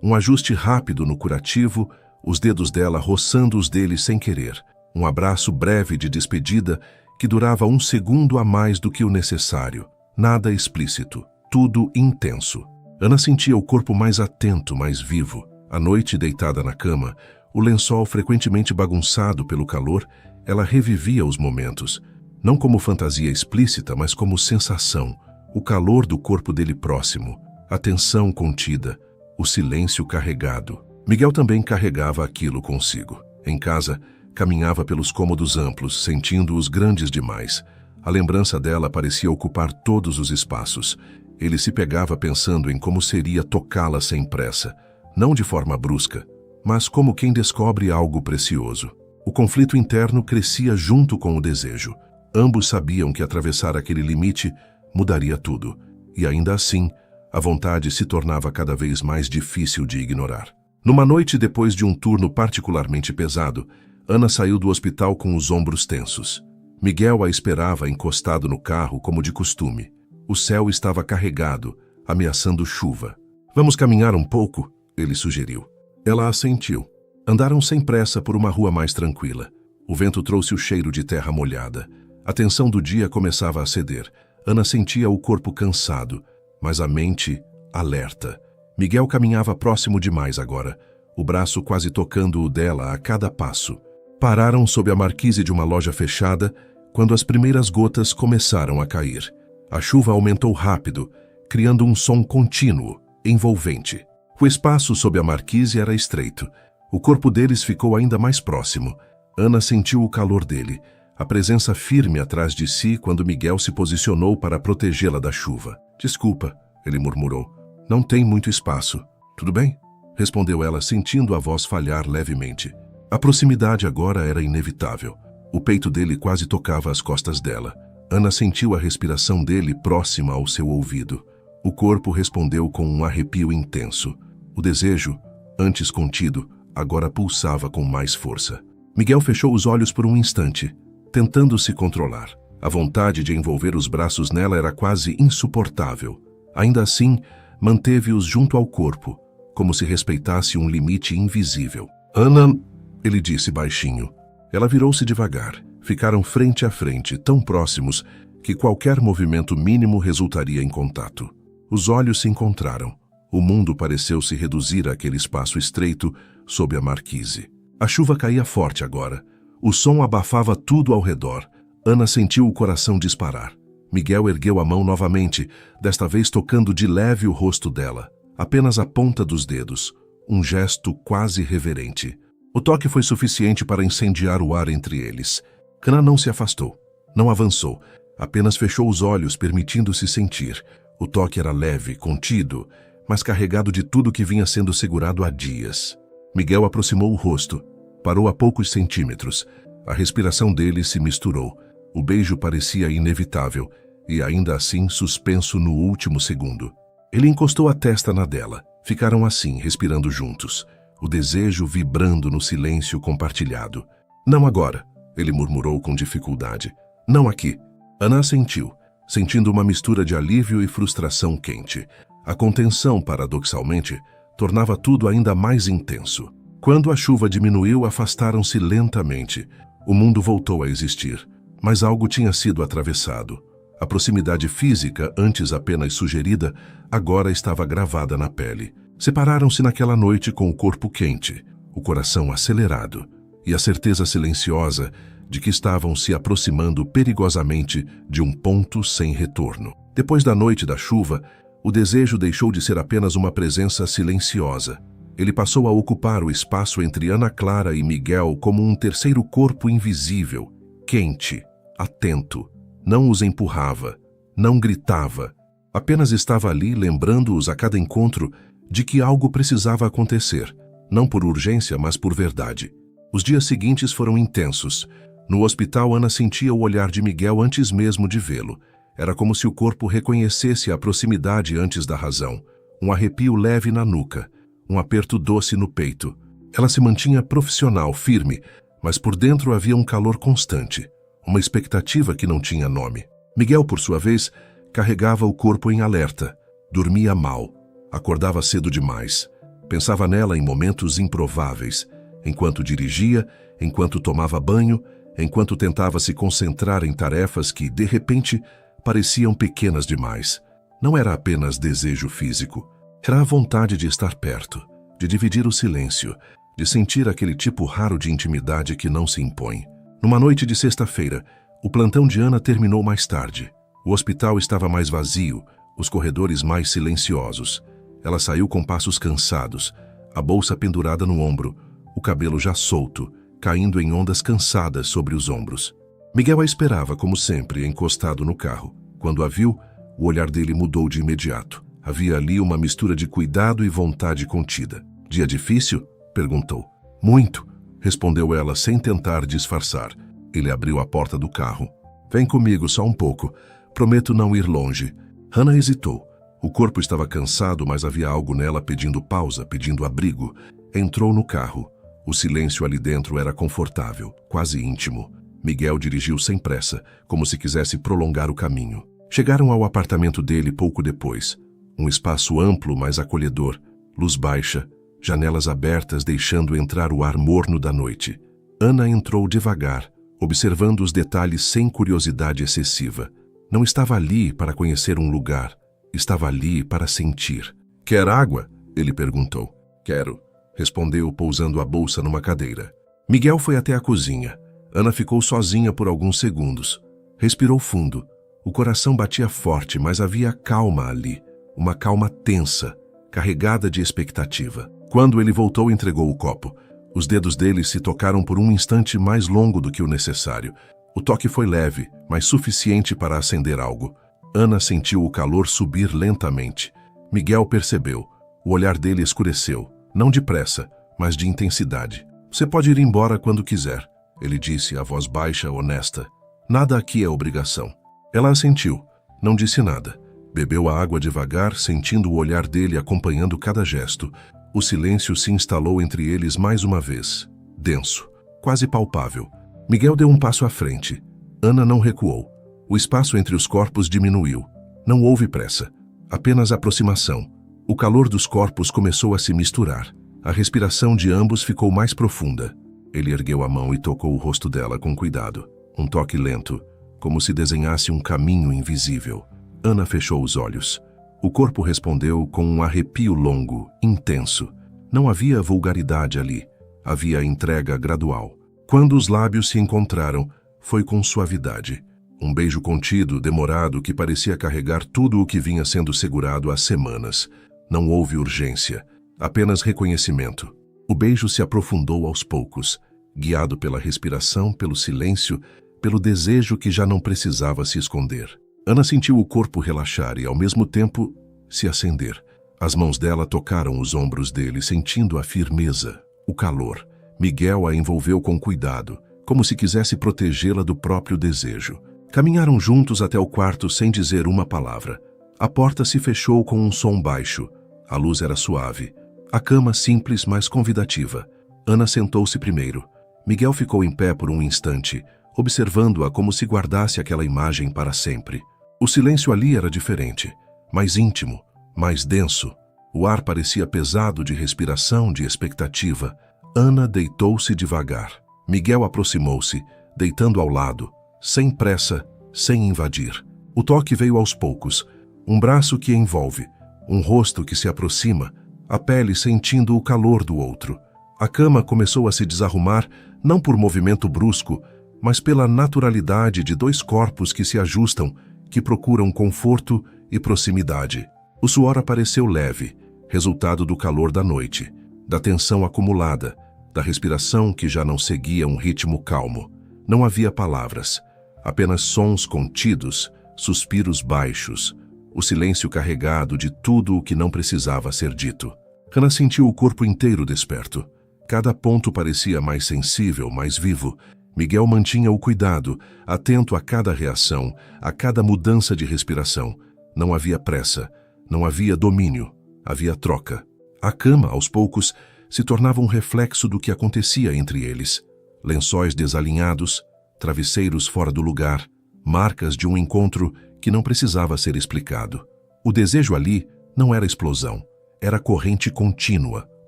Um ajuste rápido no curativo, os dedos dela roçando os dele sem querer. Um abraço breve de despedida que durava 1 segundo a mais do que o necessário. Nada explícito, tudo intenso. Ana sentia o corpo mais atento, mais vivo. À noite, deitada na cama, o lençol frequentemente bagunçado pelo calor, ela revivia os momentos. Não como fantasia explícita, mas como sensação. O calor do corpo dele próximo, a tensão contida, o silêncio carregado. Miguel também carregava aquilo consigo. Em casa, caminhava pelos cômodos amplos, sentindo-os grandes demais. A lembrança dela parecia ocupar todos os espaços. Ele se pegava pensando em como seria tocá-la sem pressa, não de forma brusca, mas como quem descobre algo precioso. O conflito interno crescia junto com o desejo. Ambos sabiam que atravessar aquele limite mudaria tudo, e ainda assim, a vontade se tornava cada vez mais difícil de ignorar. Numa noite depois de um turno particularmente pesado, Ana saiu do hospital com os ombros tensos. Miguel a esperava encostado no carro como de costume. O céu estava carregado, ameaçando chuva. "Vamos caminhar um pouco?", ele sugeriu. Ela assentiu. Andaram sem pressa por uma rua mais tranquila. O vento trouxe o cheiro de terra molhada. A tensão do dia começava a ceder. Ana sentia o corpo cansado, mas a mente alerta. Miguel caminhava próximo demais agora, o braço quase tocando o dela a cada passo. Pararam sob a marquise de uma loja fechada quando as primeiras gotas começaram a cair. A chuva aumentou rápido, criando um som contínuo, envolvente. O espaço sob a marquise era estreito. O corpo deles ficou ainda mais próximo. Ana sentiu o calor dele, a presença firme atrás de si quando Miguel se posicionou para protegê-la da chuva. "Desculpa", ele murmurou. "Não tem muito espaço." "Tudo bem?", respondeu ela, sentindo a voz falhar levemente. A proximidade agora era inevitável. O peito dele quase tocava as costas dela. Ana sentiu a respiração dele próxima ao seu ouvido. O corpo respondeu com um arrepio intenso. O desejo, antes contido, agora pulsava com mais força. Miguel fechou os olhos por um instante, tentando se controlar. A vontade de envolver os braços nela era quase insuportável. Ainda assim, manteve-os junto ao corpo, como se respeitasse um limite invisível. "Ana", ele disse baixinho. Ela virou-se devagar. Ficaram frente a frente, tão próximos que qualquer movimento mínimo resultaria em contato. Os olhos se encontraram. O mundo pareceu se reduzir àquele espaço estreito sob a marquise. A chuva caía forte agora. O som abafava tudo ao redor. Ana sentiu o coração disparar. Miguel ergueu a mão novamente, desta vez tocando de leve o rosto dela. Apenas a ponta dos dedos. Um gesto quase reverente. O toque foi suficiente para incendiar o ar entre eles. Kana não se afastou. Não avançou. Apenas fechou os olhos, permitindo-se sentir. O toque era leve, contido, mas carregado de tudo que vinha sendo segurado há dias. Miguel aproximou o rosto. Parou a poucos centímetros. A respiração dele se misturou. O beijo parecia inevitável, e ainda assim suspenso no último segundo. Ele encostou a testa na dela. Ficaram assim, respirando juntos. O desejo vibrando no silêncio compartilhado. "Não agora", ele murmurou com dificuldade. "Não aqui." Ana assentiu, sentindo uma mistura de alívio e frustração quente. A contenção, paradoxalmente, tornava tudo ainda mais intenso. Quando a chuva diminuiu, afastaram-se lentamente. O mundo voltou a existir, mas algo tinha sido atravessado. A proximidade física, antes apenas sugerida, agora estava gravada na pele. Separaram-se naquela noite com o corpo quente, o coração acelerado e a certeza silenciosa de que estavam se aproximando perigosamente de um ponto sem retorno. Depois da noite da chuva, o desejo deixou de ser apenas uma presença silenciosa. Ele passou a ocupar o espaço entre Ana Clara e Miguel como um terceiro corpo invisível, quente, atento. Não os empurrava, não gritava. Apenas estava ali lembrando-os a cada encontro de que algo precisava acontecer, não por urgência, mas por verdade. Os dias seguintes foram intensos. No hospital, Ana sentia o olhar de Miguel antes mesmo de vê-lo. Era como se o corpo reconhecesse a proximidade antes da razão. Um arrepio leve na nuca, um aperto doce no peito. Ela se mantinha profissional, firme, mas por dentro havia um calor constante, uma expectativa que não tinha nome. Miguel, por sua vez, carregava o corpo em alerta. Dormia mal, acordava cedo demais. Pensava nela em momentos improváveis, enquanto dirigia, enquanto tomava banho, enquanto tentava se concentrar em tarefas que, de repente, pareciam pequenas demais. Não era apenas desejo físico, era a vontade de estar perto, de dividir o silêncio, de sentir aquele tipo raro de intimidade que não se impõe. Numa noite de sexta-feira, o plantão de Ana terminou mais tarde. O hospital estava mais vazio, os corredores mais silenciosos. Ela saiu com passos cansados, a bolsa pendurada no ombro, o cabelo já solto, caindo em ondas cansadas sobre os ombros. Miguel a esperava, como sempre, encostado no carro. Quando a viu, o olhar dele mudou de imediato. Havia ali uma mistura de cuidado e vontade contida. Dia difícil? Perguntou. Muito, respondeu ela sem tentar disfarçar. Ele abriu a porta do carro. Vem comigo só um pouco. Prometo não ir longe. Hannah hesitou. O corpo estava cansado, mas havia algo nela pedindo pausa, pedindo abrigo. Entrou no carro. O silêncio ali dentro era confortável, quase íntimo. Miguel dirigiu sem pressa, como se quisesse prolongar o caminho. Chegaram ao apartamento dele pouco depois. Um espaço amplo, mas acolhedor, luz baixa, janelas abertas deixando entrar o ar morno da noite. Ana entrou devagar, observando os detalhes sem curiosidade excessiva. Não estava ali para conhecer um lugar, estava ali para sentir. Quer água? Ele perguntou. Quero, respondeu, pousando a bolsa numa cadeira. Miguel foi até a cozinha. Ana ficou sozinha por alguns segundos. Respirou fundo. O coração batia forte, mas havia calma ali. Uma calma tensa, carregada de expectativa. Quando ele voltou, entregou o copo. Os dedos dele se tocaram por um instante mais longo do que o necessário. O toque foi leve, mas suficiente para acender algo. Ana sentiu o calor subir lentamente. Miguel percebeu. O olhar dele escureceu, não depressa, mas de intensidade. Você pode ir embora quando quiser, ele disse, a voz baixa, honesta. Nada aqui é obrigação. Ela assentiu. Não disse nada. Bebeu a água devagar, sentindo o olhar dele acompanhando cada gesto. O silêncio se instalou entre eles mais uma vez. Denso, quase palpável. Miguel deu um passo à frente. Ana não recuou. O espaço entre os corpos diminuiu. Não houve pressa. Apenas aproximação. O calor dos corpos começou a se misturar. A respiração de ambos ficou mais profunda. Ele ergueu a mão e tocou o rosto dela com cuidado. Um toque lento, como se desenhasse um caminho invisível. Ana fechou os olhos. O corpo respondeu com um arrepio longo, intenso. Não havia vulgaridade ali. Havia entrega gradual. Quando os lábios se encontraram, foi com suavidade. Um beijo contido, demorado, que parecia carregar tudo o que vinha sendo segurado há semanas. Não houve urgência, apenas reconhecimento. O beijo se aprofundou aos poucos, guiado pela respiração, pelo silêncio, pelo desejo que já não precisava se esconder. Ana sentiu o corpo relaxar e, ao mesmo tempo, se acender. As mãos dela tocaram os ombros dele, sentindo a firmeza, o calor. Miguel a envolveu com cuidado, como se quisesse protegê-la do próprio desejo. Caminharam juntos até o quarto sem dizer uma palavra. A porta se fechou com um som baixo. A luz era suave. A cama simples, mas convidativa. Ana sentou-se primeiro. Miguel ficou em pé por um instante, observando-a como se guardasse aquela imagem para sempre. O silêncio ali era diferente, mais íntimo, mais denso. O ar parecia pesado de respiração, de expectativa. Ana deitou-se devagar. Miguel aproximou-se, deitando ao lado, sem pressa, sem invadir. O toque veio aos poucos. Um braço que envolve, um rosto que se aproxima, a pele sentindo o calor do outro. A cama começou a se desarrumar, não por movimento brusco, mas pela naturalidade de dois corpos que se ajustam, que procuram conforto e proximidade. O suor apareceu leve, resultado do calor da noite, da tensão acumulada, da respiração que já não seguia um ritmo calmo. Não havia palavras, apenas sons contidos, suspiros baixos, o silêncio carregado de tudo o que não precisava ser dito. Hannah sentiu o corpo inteiro desperto. Cada ponto parecia mais sensível, mais vivo. Miguel mantinha o cuidado, atento a cada reação, a cada mudança de respiração. Não havia pressa, não havia domínio, havia troca. A cama, aos poucos, se tornava um reflexo do que acontecia entre eles. Lençóis desalinhados, travesseiros fora do lugar, marcas de um encontro que não precisava ser explicado. O desejo ali não era explosão, era corrente contínua,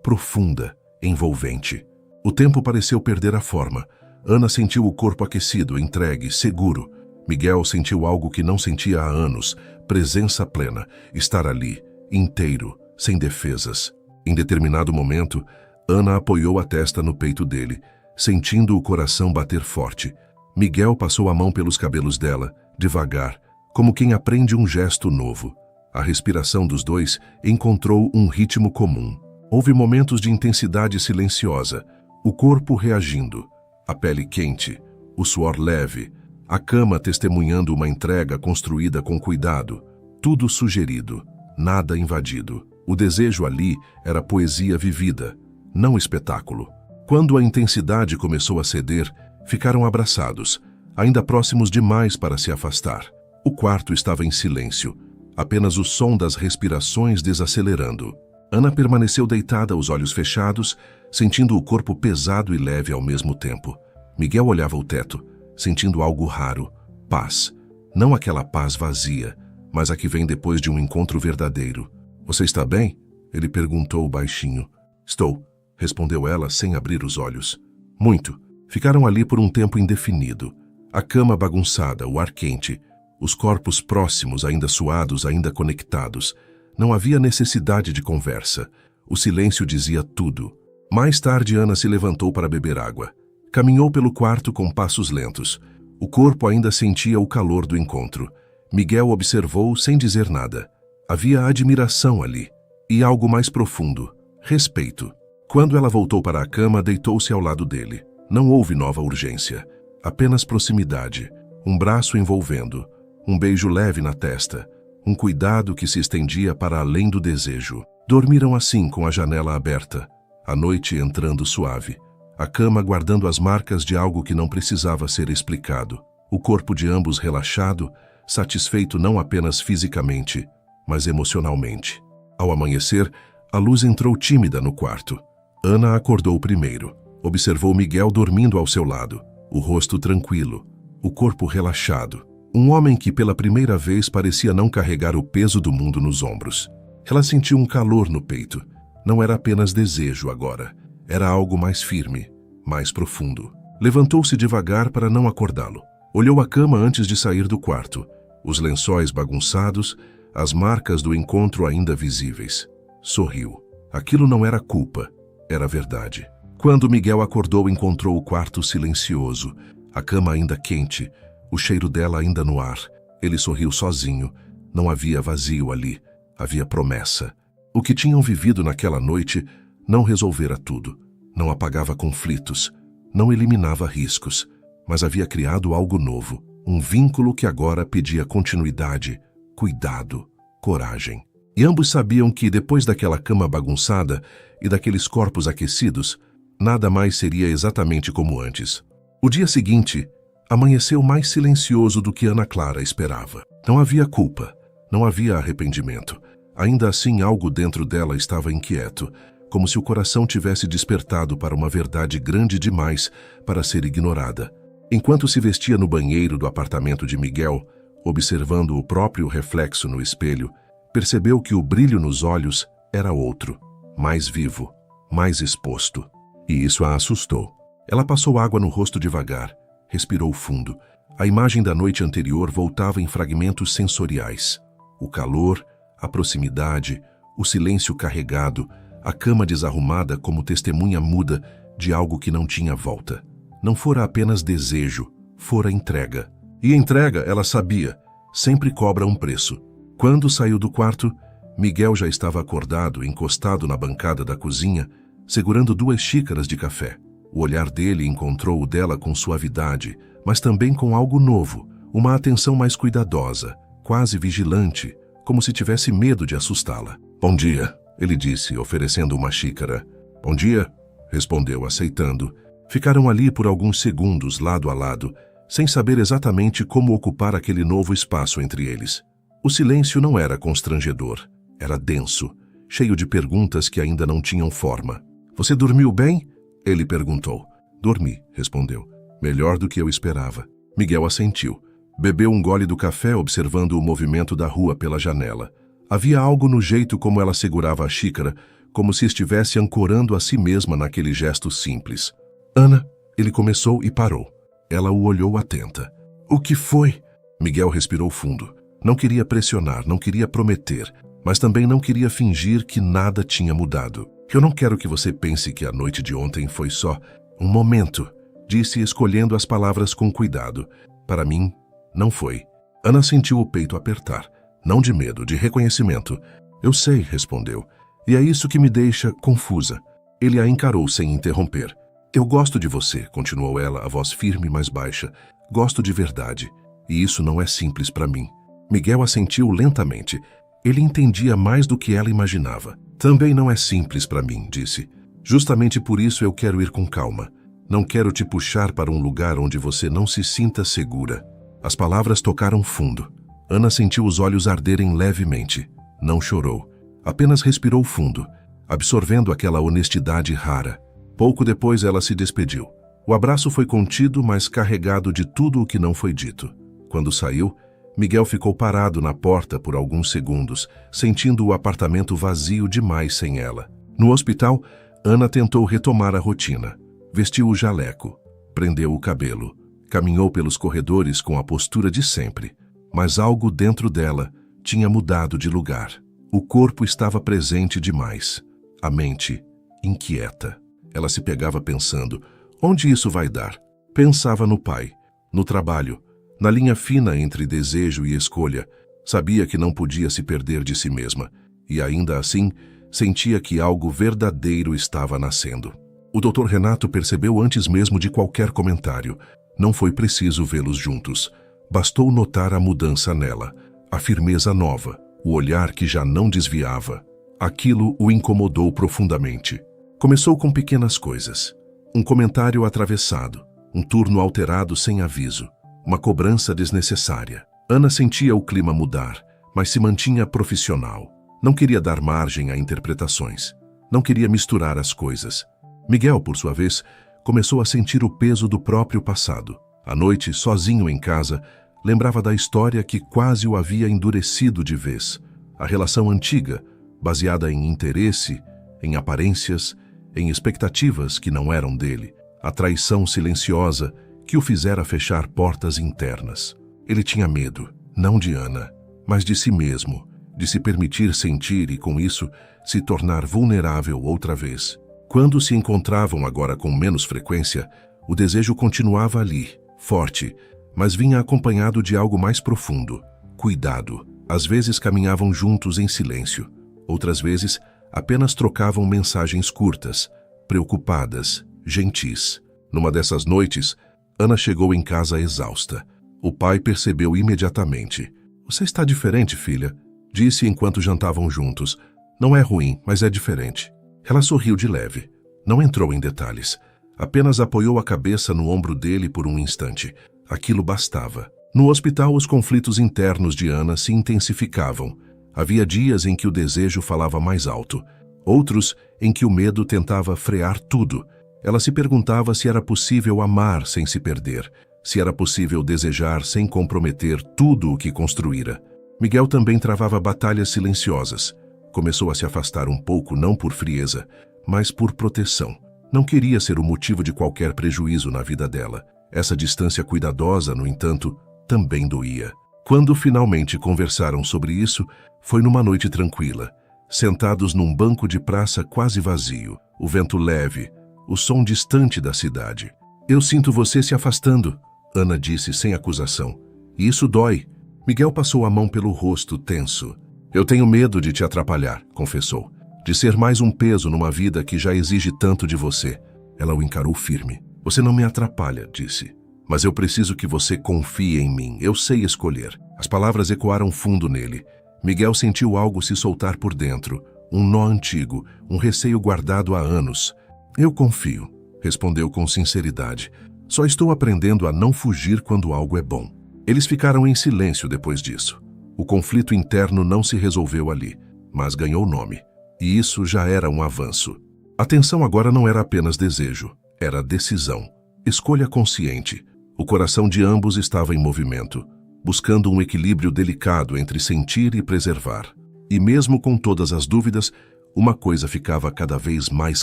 profunda, envolvente. O tempo pareceu perder a forma. Ana sentiu o corpo aquecido, entregue, seguro. Miguel sentiu algo que não sentia há anos, presença plena, estar ali, inteiro, sem defesas. Em determinado momento, Ana apoiou a testa no peito dele, sentindo o coração bater forte. Miguel passou a mão pelos cabelos dela, devagar, como quem aprende um gesto novo. A respiração dos dois encontrou um ritmo comum. Houve momentos de intensidade silenciosa, o corpo reagindo, a pele quente, o suor leve, A cama testemunhando uma entrega construída com cuidado, tudo sugerido, nada invadido. O desejo ali era poesia vivida, não espetáculo. Quando a intensidade começou a ceder, ficaram abraçados, ainda próximos demais para se afastar. O quarto estava em silêncio, apenas o som das respirações desacelerando. Ana permaneceu deitada, os olhos fechados, sentindo o corpo pesado e leve ao mesmo tempo. Miguel olhava o teto, sentindo algo raro, paz. Não aquela paz vazia, mas a que vem depois de um encontro verdadeiro. "Você está bem?" ele perguntou baixinho. "Estou", respondeu ela sem abrir os olhos. "Muito." Ficaram ali por um tempo indefinido. A cama bagunçada, o ar quente, os corpos próximos, ainda suados, ainda conectados. Não havia necessidade de conversa. O silêncio dizia tudo. Mais tarde, Ana se levantou para beber água. Caminhou pelo quarto com passos lentos. O corpo ainda sentia o calor do encontro. Miguel observou sem dizer nada. Havia admiração ali. E algo mais profundo. Respeito. Quando ela voltou para a cama, deitou-se ao lado dele. Não houve nova urgência. Apenas proximidade. Um braço envolvendo. Um beijo leve na testa. Um cuidado que se estendia para além do desejo. Dormiram assim, com a janela aberta. A noite entrando suave. A cama guardando as marcas de algo que não precisava ser explicado. O corpo de ambos relaxado, satisfeito não apenas fisicamente, mas emocionalmente. Ao amanhecer, a luz entrou tímida no quarto. Ana acordou primeiro. Observou Miguel dormindo ao seu lado. O rosto tranquilo. O corpo relaxado. Um homem que pela primeira vez parecia não carregar o peso do mundo nos ombros. Ela sentiu um calor no peito. Não era apenas desejo agora. Era algo mais firme, mais profundo. Levantou-se devagar para não acordá-lo. Olhou a cama antes de sair do quarto. Os lençóis bagunçados, as marcas do encontro ainda visíveis. Sorriu. Aquilo não era culpa, era verdade. Quando Miguel acordou, encontrou o quarto silencioso, a cama ainda quente, o cheiro dela ainda no ar. Ele sorriu sozinho. Não havia vazio ali, havia promessa. O que tinham vivido naquela noite não resolvera tudo, não apagava conflitos, não eliminava riscos, mas havia criado algo novo, um vínculo que agora pedia continuidade, cuidado, coragem. E ambos sabiam que, depois daquela cama bagunçada e daqueles corpos aquecidos, nada mais seria exatamente como antes. O dia seguinte amanheceu mais silencioso do que Ana Clara esperava. Não havia culpa, não havia arrependimento. Ainda assim, algo dentro dela estava inquieto, como se o coração tivesse despertado para uma verdade grande demais para ser ignorada. Enquanto se vestia no banheiro do apartamento de Miguel, observando o próprio reflexo no espelho, percebeu que o brilho nos olhos era outro, mais vivo, mais exposto. E isso a assustou. Ela passou água no rosto devagar, respirou fundo. A imagem da noite anterior voltava em fragmentos sensoriais. O calor, a proximidade, o silêncio carregado, a cama desarrumada como testemunha muda de algo que não tinha volta. Não fora apenas desejo, fora entrega. E entrega, ela sabia, sempre cobra um preço. Quando saiu do quarto, Miguel já estava acordado, encostado na bancada da cozinha, segurando 2 xícaras de café. O olhar dele encontrou o dela com suavidade, mas também com algo novo, uma atenção mais cuidadosa, quase vigilante, como se tivesse medo de assustá-la. "Bom dia", ele disse, oferecendo uma xícara. "Bom dia", respondeu, aceitando. Ficaram ali por alguns segundos, lado a lado, sem saber exatamente como ocupar aquele novo espaço entre eles. O silêncio não era constrangedor, era denso, cheio de perguntas que ainda não tinham forma. "Você dormiu bem?" ele perguntou. "Dormi", respondeu. "Melhor do que eu esperava." Miguel assentiu. Bebeu um gole do café, observando o movimento da rua pela janela. Havia algo no jeito como ela segurava a xícara, como se estivesse ancorando a si mesma naquele gesto simples. "Ana", ele começou e parou. Ela o olhou atenta. "O que foi?" Miguel respirou fundo. Não queria pressionar, não queria prometer, mas também não queria fingir que nada tinha mudado. "Eu não quero que você pense que a noite de ontem foi só um momento", disse, escolhendo as palavras com cuidado. "Para mim, não foi." Ana sentiu o peito apertar, não de medo, de reconhecimento. "Eu sei", respondeu, "e é isso que me deixa confusa." Ele a encarou sem interromper. Eu gosto de você, continuou ela, a voz firme mas baixa. Gosto de verdade. E isso não é simples para mim. Miguel assentiu lentamente. Ele entendia mais do que ela imaginava. Também não é simples para mim, disse. Justamente por isso eu quero ir com calma. Não quero te puxar para um lugar onde você não se sinta segura. As palavras tocaram fundo. Ana sentiu os olhos arderem levemente. Não chorou. Apenas respirou fundo, absorvendo aquela honestidade rara. Pouco depois ela se despediu. O abraço foi contido, mas carregado de tudo o que não foi dito. Quando saiu, Miguel ficou parado na porta por alguns segundos, sentindo o apartamento vazio demais sem ela. No hospital, Ana tentou retomar a rotina. Vestiu o jaleco, prendeu o cabelo, caminhou pelos corredores com a postura de sempre. Mas algo dentro dela tinha mudado de lugar. O corpo estava presente demais. A mente, inquieta. Ela se pegava pensando, onde isso vai dar? Pensava no pai, no trabalho, na linha fina entre desejo e escolha. Sabia que não podia se perder de si mesma. E ainda assim, sentia que algo verdadeiro estava nascendo. O Dr. Renato percebeu antes mesmo de qualquer comentário. Não foi preciso vê-los juntos. Bastou notar a mudança nela, a firmeza nova, o olhar que já não desviava. Aquilo o incomodou profundamente. Começou com pequenas coisas. Um comentário atravessado, um turno alterado sem aviso, uma cobrança desnecessária. Ana sentia o clima mudar, mas se mantinha profissional. Não queria dar margem a interpretações. Não queria misturar as coisas. Miguel, por sua vez, começou a sentir o peso do próprio passado. À noite, sozinho em casa, lembrava da história que quase o havia endurecido de vez. A relação antiga, baseada em interesse, em aparências, em expectativas que não eram dele. A traição silenciosa que o fizera fechar portas internas. Ele tinha medo, não de Ana, mas de si mesmo, de se permitir sentir e, com isso, se tornar vulnerável outra vez. Quando se encontravam agora com menos frequência, o desejo continuava ali, forte, mas vinha acompanhado de algo mais profundo, cuidado. Às vezes caminhavam juntos em silêncio, outras vezes apenas trocavam mensagens curtas, preocupadas, gentis. Numa dessas noites, Ana chegou em casa exausta. O pai percebeu imediatamente. Você está diferente, filha, disse enquanto jantavam juntos. Não é ruim, mas é diferente. Ela sorriu de leve. Não entrou em detalhes. Apenas apoiou a cabeça no ombro dele por um instante. Aquilo bastava. No hospital, os conflitos internos de Ana se intensificavam. Havia dias em que o desejo falava mais alto. Outros em que o medo tentava frear tudo. Ela se perguntava se era possível amar sem se perder. Se era possível desejar sem comprometer tudo o que construíra. Miguel também travava batalhas silenciosas. Começou a se afastar um pouco, não por frieza, mas por proteção. Não queria ser o motivo de qualquer prejuízo na vida dela. Essa distância cuidadosa, no entanto, também doía. Quando finalmente conversaram sobre isso, foi numa noite tranquila, sentados num banco de praça quase vazio, o vento leve, o som distante da cidade. Eu sinto você se afastando, Ana disse sem acusação. E isso dói. Miguel passou a mão pelo rosto tenso. Eu tenho medo de te atrapalhar, confessou. De ser mais um peso numa vida que já exige tanto de você. Ela o encarou firme. Você não me atrapalha, disse. Mas eu preciso que você confie em mim. Eu sei escolher. As palavras ecoaram fundo nele. Miguel sentiu algo se soltar por dentro. Um nó antigo, um receio guardado há anos. Eu confio, respondeu com sinceridade. Só estou aprendendo a não fugir quando algo é bom. Eles ficaram em silêncio depois disso. O conflito interno não se resolveu ali, mas ganhou nome. E isso já era um avanço. A tensão agora não era apenas desejo, era decisão. Escolha consciente. O coração de ambos estava em movimento, buscando um equilíbrio delicado entre sentir e preservar. E mesmo com todas as dúvidas, uma coisa ficava cada vez mais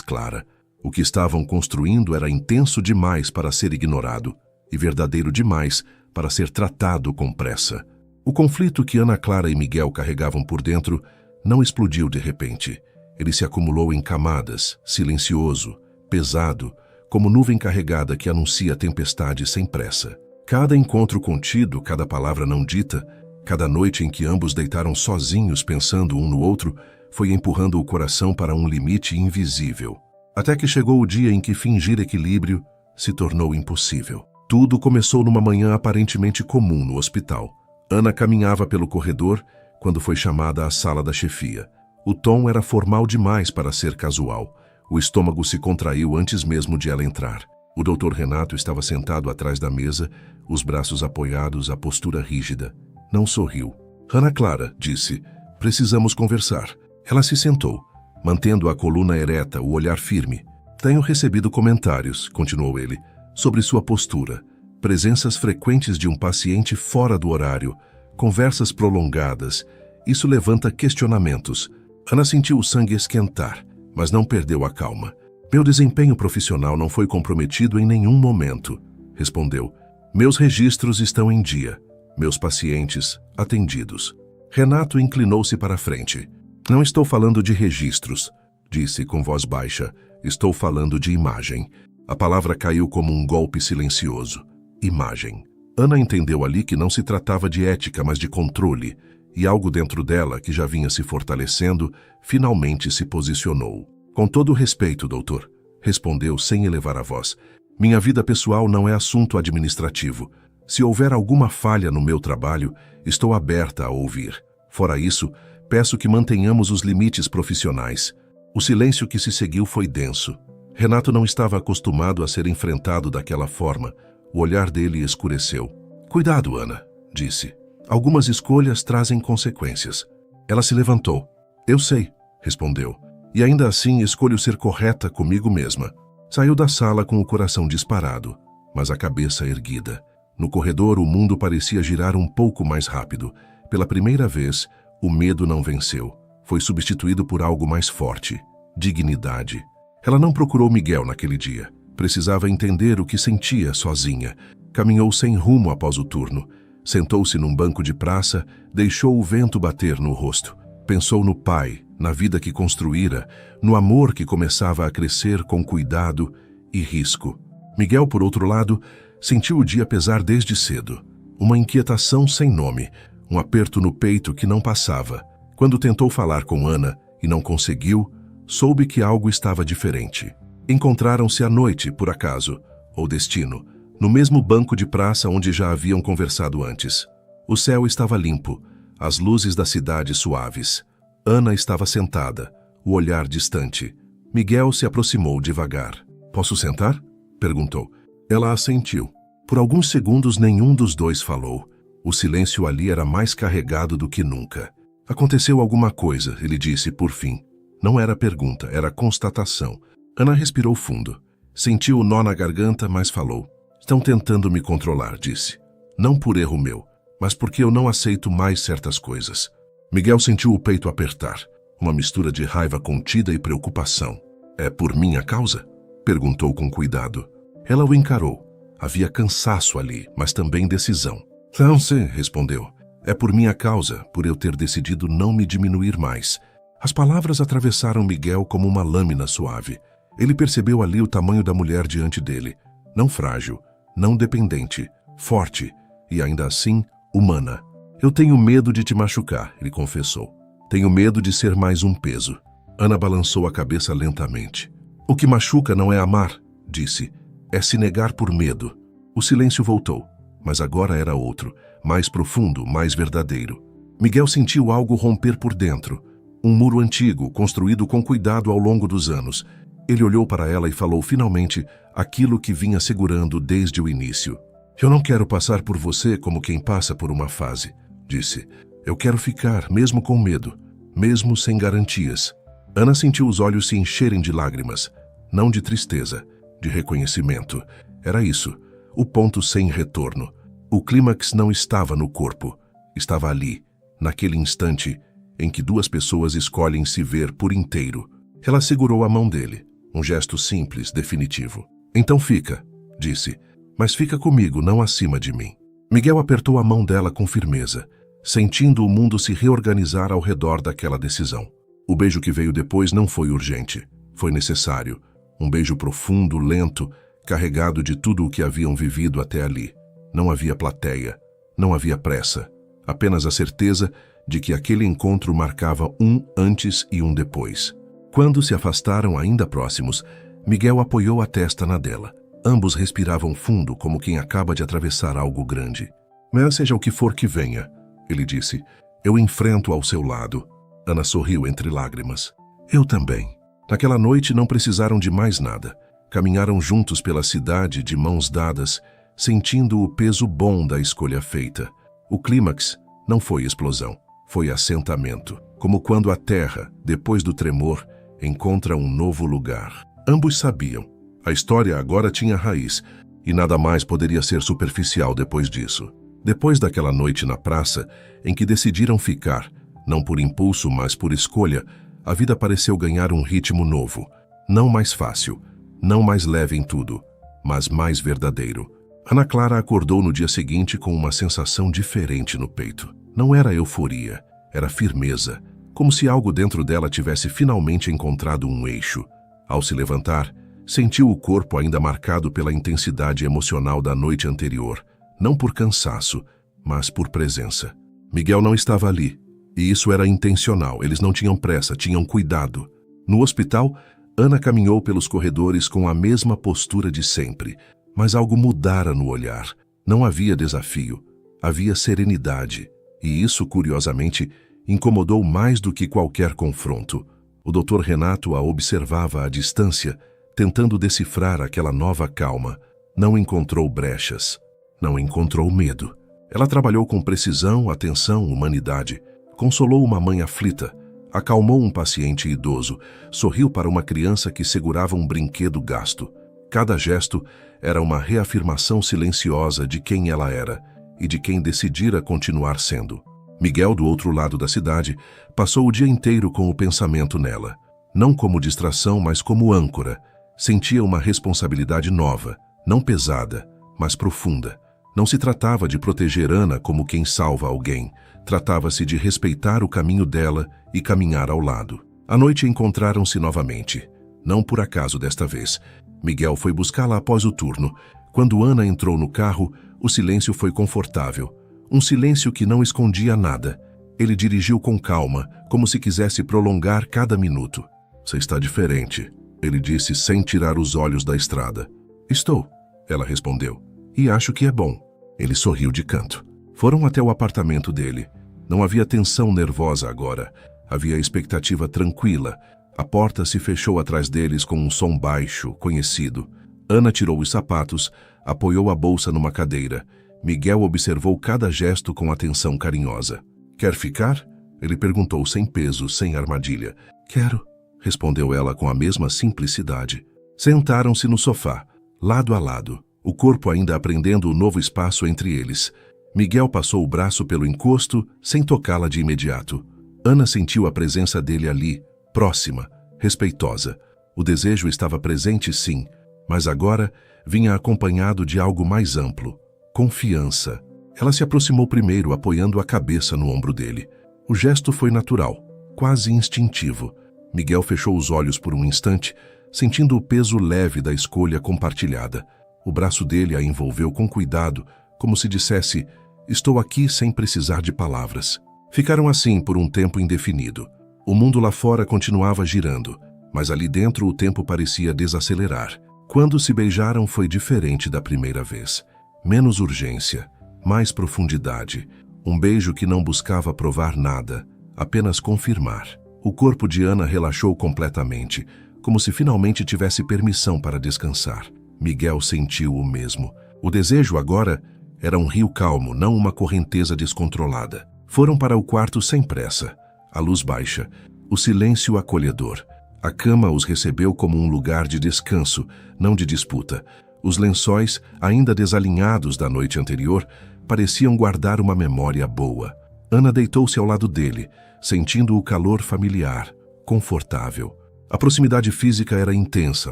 clara. O que estavam construindo era intenso demais para ser ignorado e verdadeiro demais para ser tratado com pressa. O conflito que Ana Clara e Miguel carregavam por dentro não explodiu de repente. Ele se acumulou em camadas, silencioso, pesado, como nuvem carregada que anuncia tempestade sem pressa. Cada encontro contido, cada palavra não dita, cada noite em que ambos deitaram sozinhos pensando um no outro, foi empurrando o coração para um limite invisível. Até que chegou o dia em que fingir equilíbrio se tornou impossível. Tudo começou numa manhã aparentemente comum no hospital. Ana caminhava pelo corredor quando foi chamada à sala da chefia. O tom era formal demais para ser casual. O estômago se contraiu antes mesmo de ela entrar. O Dr. Renato estava sentado atrás da mesa, os braços apoiados, a postura rígida. Não sorriu. Ana Clara, disse, precisamos conversar. Ela se sentou, mantendo a coluna ereta, o olhar firme. Tenho recebido comentários, continuou ele, sobre sua postura. Presenças frequentes de um paciente fora do horário, conversas prolongadas. Isso levanta questionamentos. Ana sentiu o sangue esquentar, mas não perdeu a calma. Meu desempenho profissional não foi comprometido em nenhum momento, respondeu. Meus registros estão em dia. Meus pacientes atendidos. Renato inclinou-se para a frente. Não estou falando de registros, disse com voz baixa. Estou falando de imagem. A palavra caiu como um golpe silencioso. Imagem. Ana entendeu ali que não se tratava de ética, mas de controle, e algo dentro dela, que já vinha se fortalecendo, finalmente se posicionou. Com todo o respeito, doutor, respondeu sem elevar a voz. Minha vida pessoal não é assunto administrativo. Se houver alguma falha no meu trabalho, estou aberta a ouvir. Fora isso, peço que mantenhamos os limites profissionais. O silêncio que se seguiu foi denso. Renato não estava acostumado a ser enfrentado daquela forma. O olhar dele escureceu. Cuidado, Ana, disse. Algumas escolhas trazem consequências. Ela se levantou. Eu sei, respondeu. E ainda assim escolho ser correta comigo mesma. Saiu da sala com o coração disparado, mas a cabeça erguida. No corredor, o mundo parecia girar um pouco mais rápido. Pela primeira vez, o medo não venceu. Foi substituído por algo mais forte. Dignidade. Ela não procurou Miguel naquele dia. Precisava entender o que sentia sozinha. Caminhou sem rumo após o turno. Sentou-se num banco de praça, deixou o vento bater no rosto. Pensou no pai, na vida que construíra, no amor que começava a crescer com cuidado e risco. Miguel, por outro lado, sentiu o dia pesar desde cedo. Uma inquietação sem nome, um aperto no peito que não passava. Quando tentou falar com Ana e não conseguiu, soube que algo estava diferente. Encontraram-se à noite, por acaso, ou destino, no mesmo banco de praça onde já haviam conversado antes. O céu estava limpo, as luzes da cidade suaves. Ana estava sentada, o olhar distante. Miguel se aproximou devagar. Posso sentar? Perguntou. Ela assentiu. Por alguns segundos nenhum dos dois falou. O silêncio ali era mais carregado do que nunca. Aconteceu alguma coisa, ele disse por fim. Não era pergunta, era constatação. Ana respirou fundo. Sentiu o nó na garganta, mas falou. Estão tentando me controlar, disse. Não por erro meu, mas porque eu não aceito mais certas coisas. Miguel sentiu o peito apertar, uma mistura de raiva contida e preocupação. É por minha causa? Perguntou com cuidado. Ela o encarou. Havia cansaço ali, mas também decisão. Não sei, respondeu. É por minha causa, por eu ter decidido não me diminuir mais. As palavras atravessaram Miguel como uma lâmina suave. Ele percebeu ali o tamanho da mulher diante dele. Não frágil, não dependente, forte e ainda assim humana. Eu tenho medo de te machucar, ele confessou. Tenho medo de ser mais um peso. Ana balançou a cabeça lentamente. O que machuca não é amar, disse. É se negar por medo. O silêncio voltou, mas agora era outro, mais profundo, mais verdadeiro. Miguel sentiu algo romper por dentro. Um muro antigo, construído com cuidado ao longo dos anos. Ele olhou para ela e falou finalmente aquilo que vinha segurando desde o início. Eu não quero passar por você como quem passa por uma fase, disse. Eu quero ficar, mesmo com medo, mesmo sem garantias. Ana sentiu os olhos se encherem de lágrimas, não de tristeza, de reconhecimento. Era isso, o ponto sem retorno. O clímax não estava no corpo, estava ali, naquele instante em que duas pessoas escolhem se ver por inteiro. Ela segurou a mão dele, um gesto simples, definitivo. Então fica, disse, mas fica comigo, não acima de mim. Miguel apertou a mão dela com firmeza, sentindo o mundo se reorganizar ao redor daquela decisão. O beijo que veio depois não foi urgente, foi necessário. Um beijo profundo, lento, carregado de tudo o que haviam vivido até ali. Não havia plateia, não havia pressa, apenas a certeza de que aquele encontro marcava um antes e um depois. Quando se afastaram ainda próximos, Miguel apoiou a testa na dela. Ambos respiravam fundo, como quem acaba de atravessar algo grande. Mas seja o que for que venha, ele disse, eu enfrento ao seu lado. Ana sorriu entre lágrimas. Eu também. Naquela noite não precisaram de mais nada. Caminharam juntos pela cidade de mãos dadas, sentindo o peso bom da escolha feita. O clímax não foi explosão, foi assentamento. Como quando a terra, depois do tremor, encontra um novo lugar. Ambos sabiam. A história agora tinha raiz, e nada mais poderia ser superficial depois disso. Depois daquela noite na praça, em que decidiram ficar, não por impulso, mas por escolha, a vida pareceu ganhar um ritmo novo. Não mais fácil, não mais leve em tudo, mas mais verdadeiro. Ana Clara acordou no dia seguinte com uma sensação diferente no peito. Não era euforia, era firmeza, como se algo dentro dela tivesse finalmente encontrado um eixo. Ao se levantar, sentiu o corpo ainda marcado pela intensidade emocional da noite anterior, não por cansaço, mas por presença. Miguel não estava ali, e isso era intencional, eles não tinham pressa, tinham cuidado. No hospital, Ana caminhou pelos corredores com a mesma postura de sempre, mas algo mudara no olhar. Não havia desafio, havia serenidade, e isso, curiosamente, incomodou mais do que qualquer confronto. O Dr. Renato a observava à distância, tentando decifrar aquela nova calma. Não encontrou brechas, não encontrou medo. Ela trabalhou com precisão, atenção, humanidade. Consolou uma mãe aflita, acalmou um paciente idoso, sorriu para uma criança que segurava um brinquedo gasto. Cada gesto era uma reafirmação silenciosa de quem ela era e de quem decidira continuar sendo. Miguel, do outro lado da cidade, passou o dia inteiro com o pensamento nela. Não como distração, mas como âncora. Sentia uma responsabilidade nova, não pesada, mas profunda. Não se tratava de proteger Ana como quem salva alguém. Tratava-se de respeitar o caminho dela e caminhar ao lado. À noite encontraram-se novamente. Não por acaso desta vez. Miguel foi buscá-la após o turno. Quando Ana entrou no carro, o silêncio foi confortável. Um silêncio que não escondia nada. Ele dirigiu com calma, como se quisesse prolongar cada minuto. Você está diferente, ele disse sem tirar os olhos da estrada. Estou, ela respondeu. E acho que é bom. Ele sorriu de canto. Foram até o apartamento dele. Não havia tensão nervosa agora. Havia expectativa tranquila. A porta se fechou atrás deles com um som baixo, conhecido. Ana tirou os sapatos, apoiou a bolsa numa cadeira. Miguel observou cada gesto com atenção carinhosa. Quer ficar? Ele perguntou sem peso, sem armadilha. Quero, respondeu ela com a mesma simplicidade. Sentaram-se no sofá, lado a lado, o corpo ainda aprendendo o novo espaço entre eles. Miguel passou o braço pelo encosto, sem tocá-la de imediato. Ana sentiu a presença dele ali, próxima, respeitosa. O desejo estava presente, sim, mas agora vinha acompanhado de algo mais amplo. Confiança. Ela se aproximou primeiro, apoiando a cabeça no ombro dele. O gesto foi natural, quase instintivo. Miguel fechou os olhos por um instante, sentindo o peso leve da escolha compartilhada. O braço dele a envolveu com cuidado, como se dissesse, estou aqui sem precisar de palavras. Ficaram assim por um tempo indefinido. O mundo lá fora continuava girando, mas ali dentro o tempo parecia desacelerar. Quando se beijaram foi diferente da primeira vez. Menos urgência, mais profundidade. Um beijo que não buscava provar nada, apenas confirmar. O corpo de Ana relaxou completamente, como se finalmente tivesse permissão para descansar. Miguel sentiu o mesmo. O desejo agora era um rio calmo, não uma correnteza descontrolada. Foram para o quarto sem pressa. A luz baixa, o silêncio acolhedor. A cama os recebeu como um lugar de descanso, não de disputa. Os lençóis, ainda desalinhados da noite anterior, pareciam guardar uma memória boa. Ana deitou-se ao lado dele, sentindo o calor familiar, confortável. A proximidade física era intensa,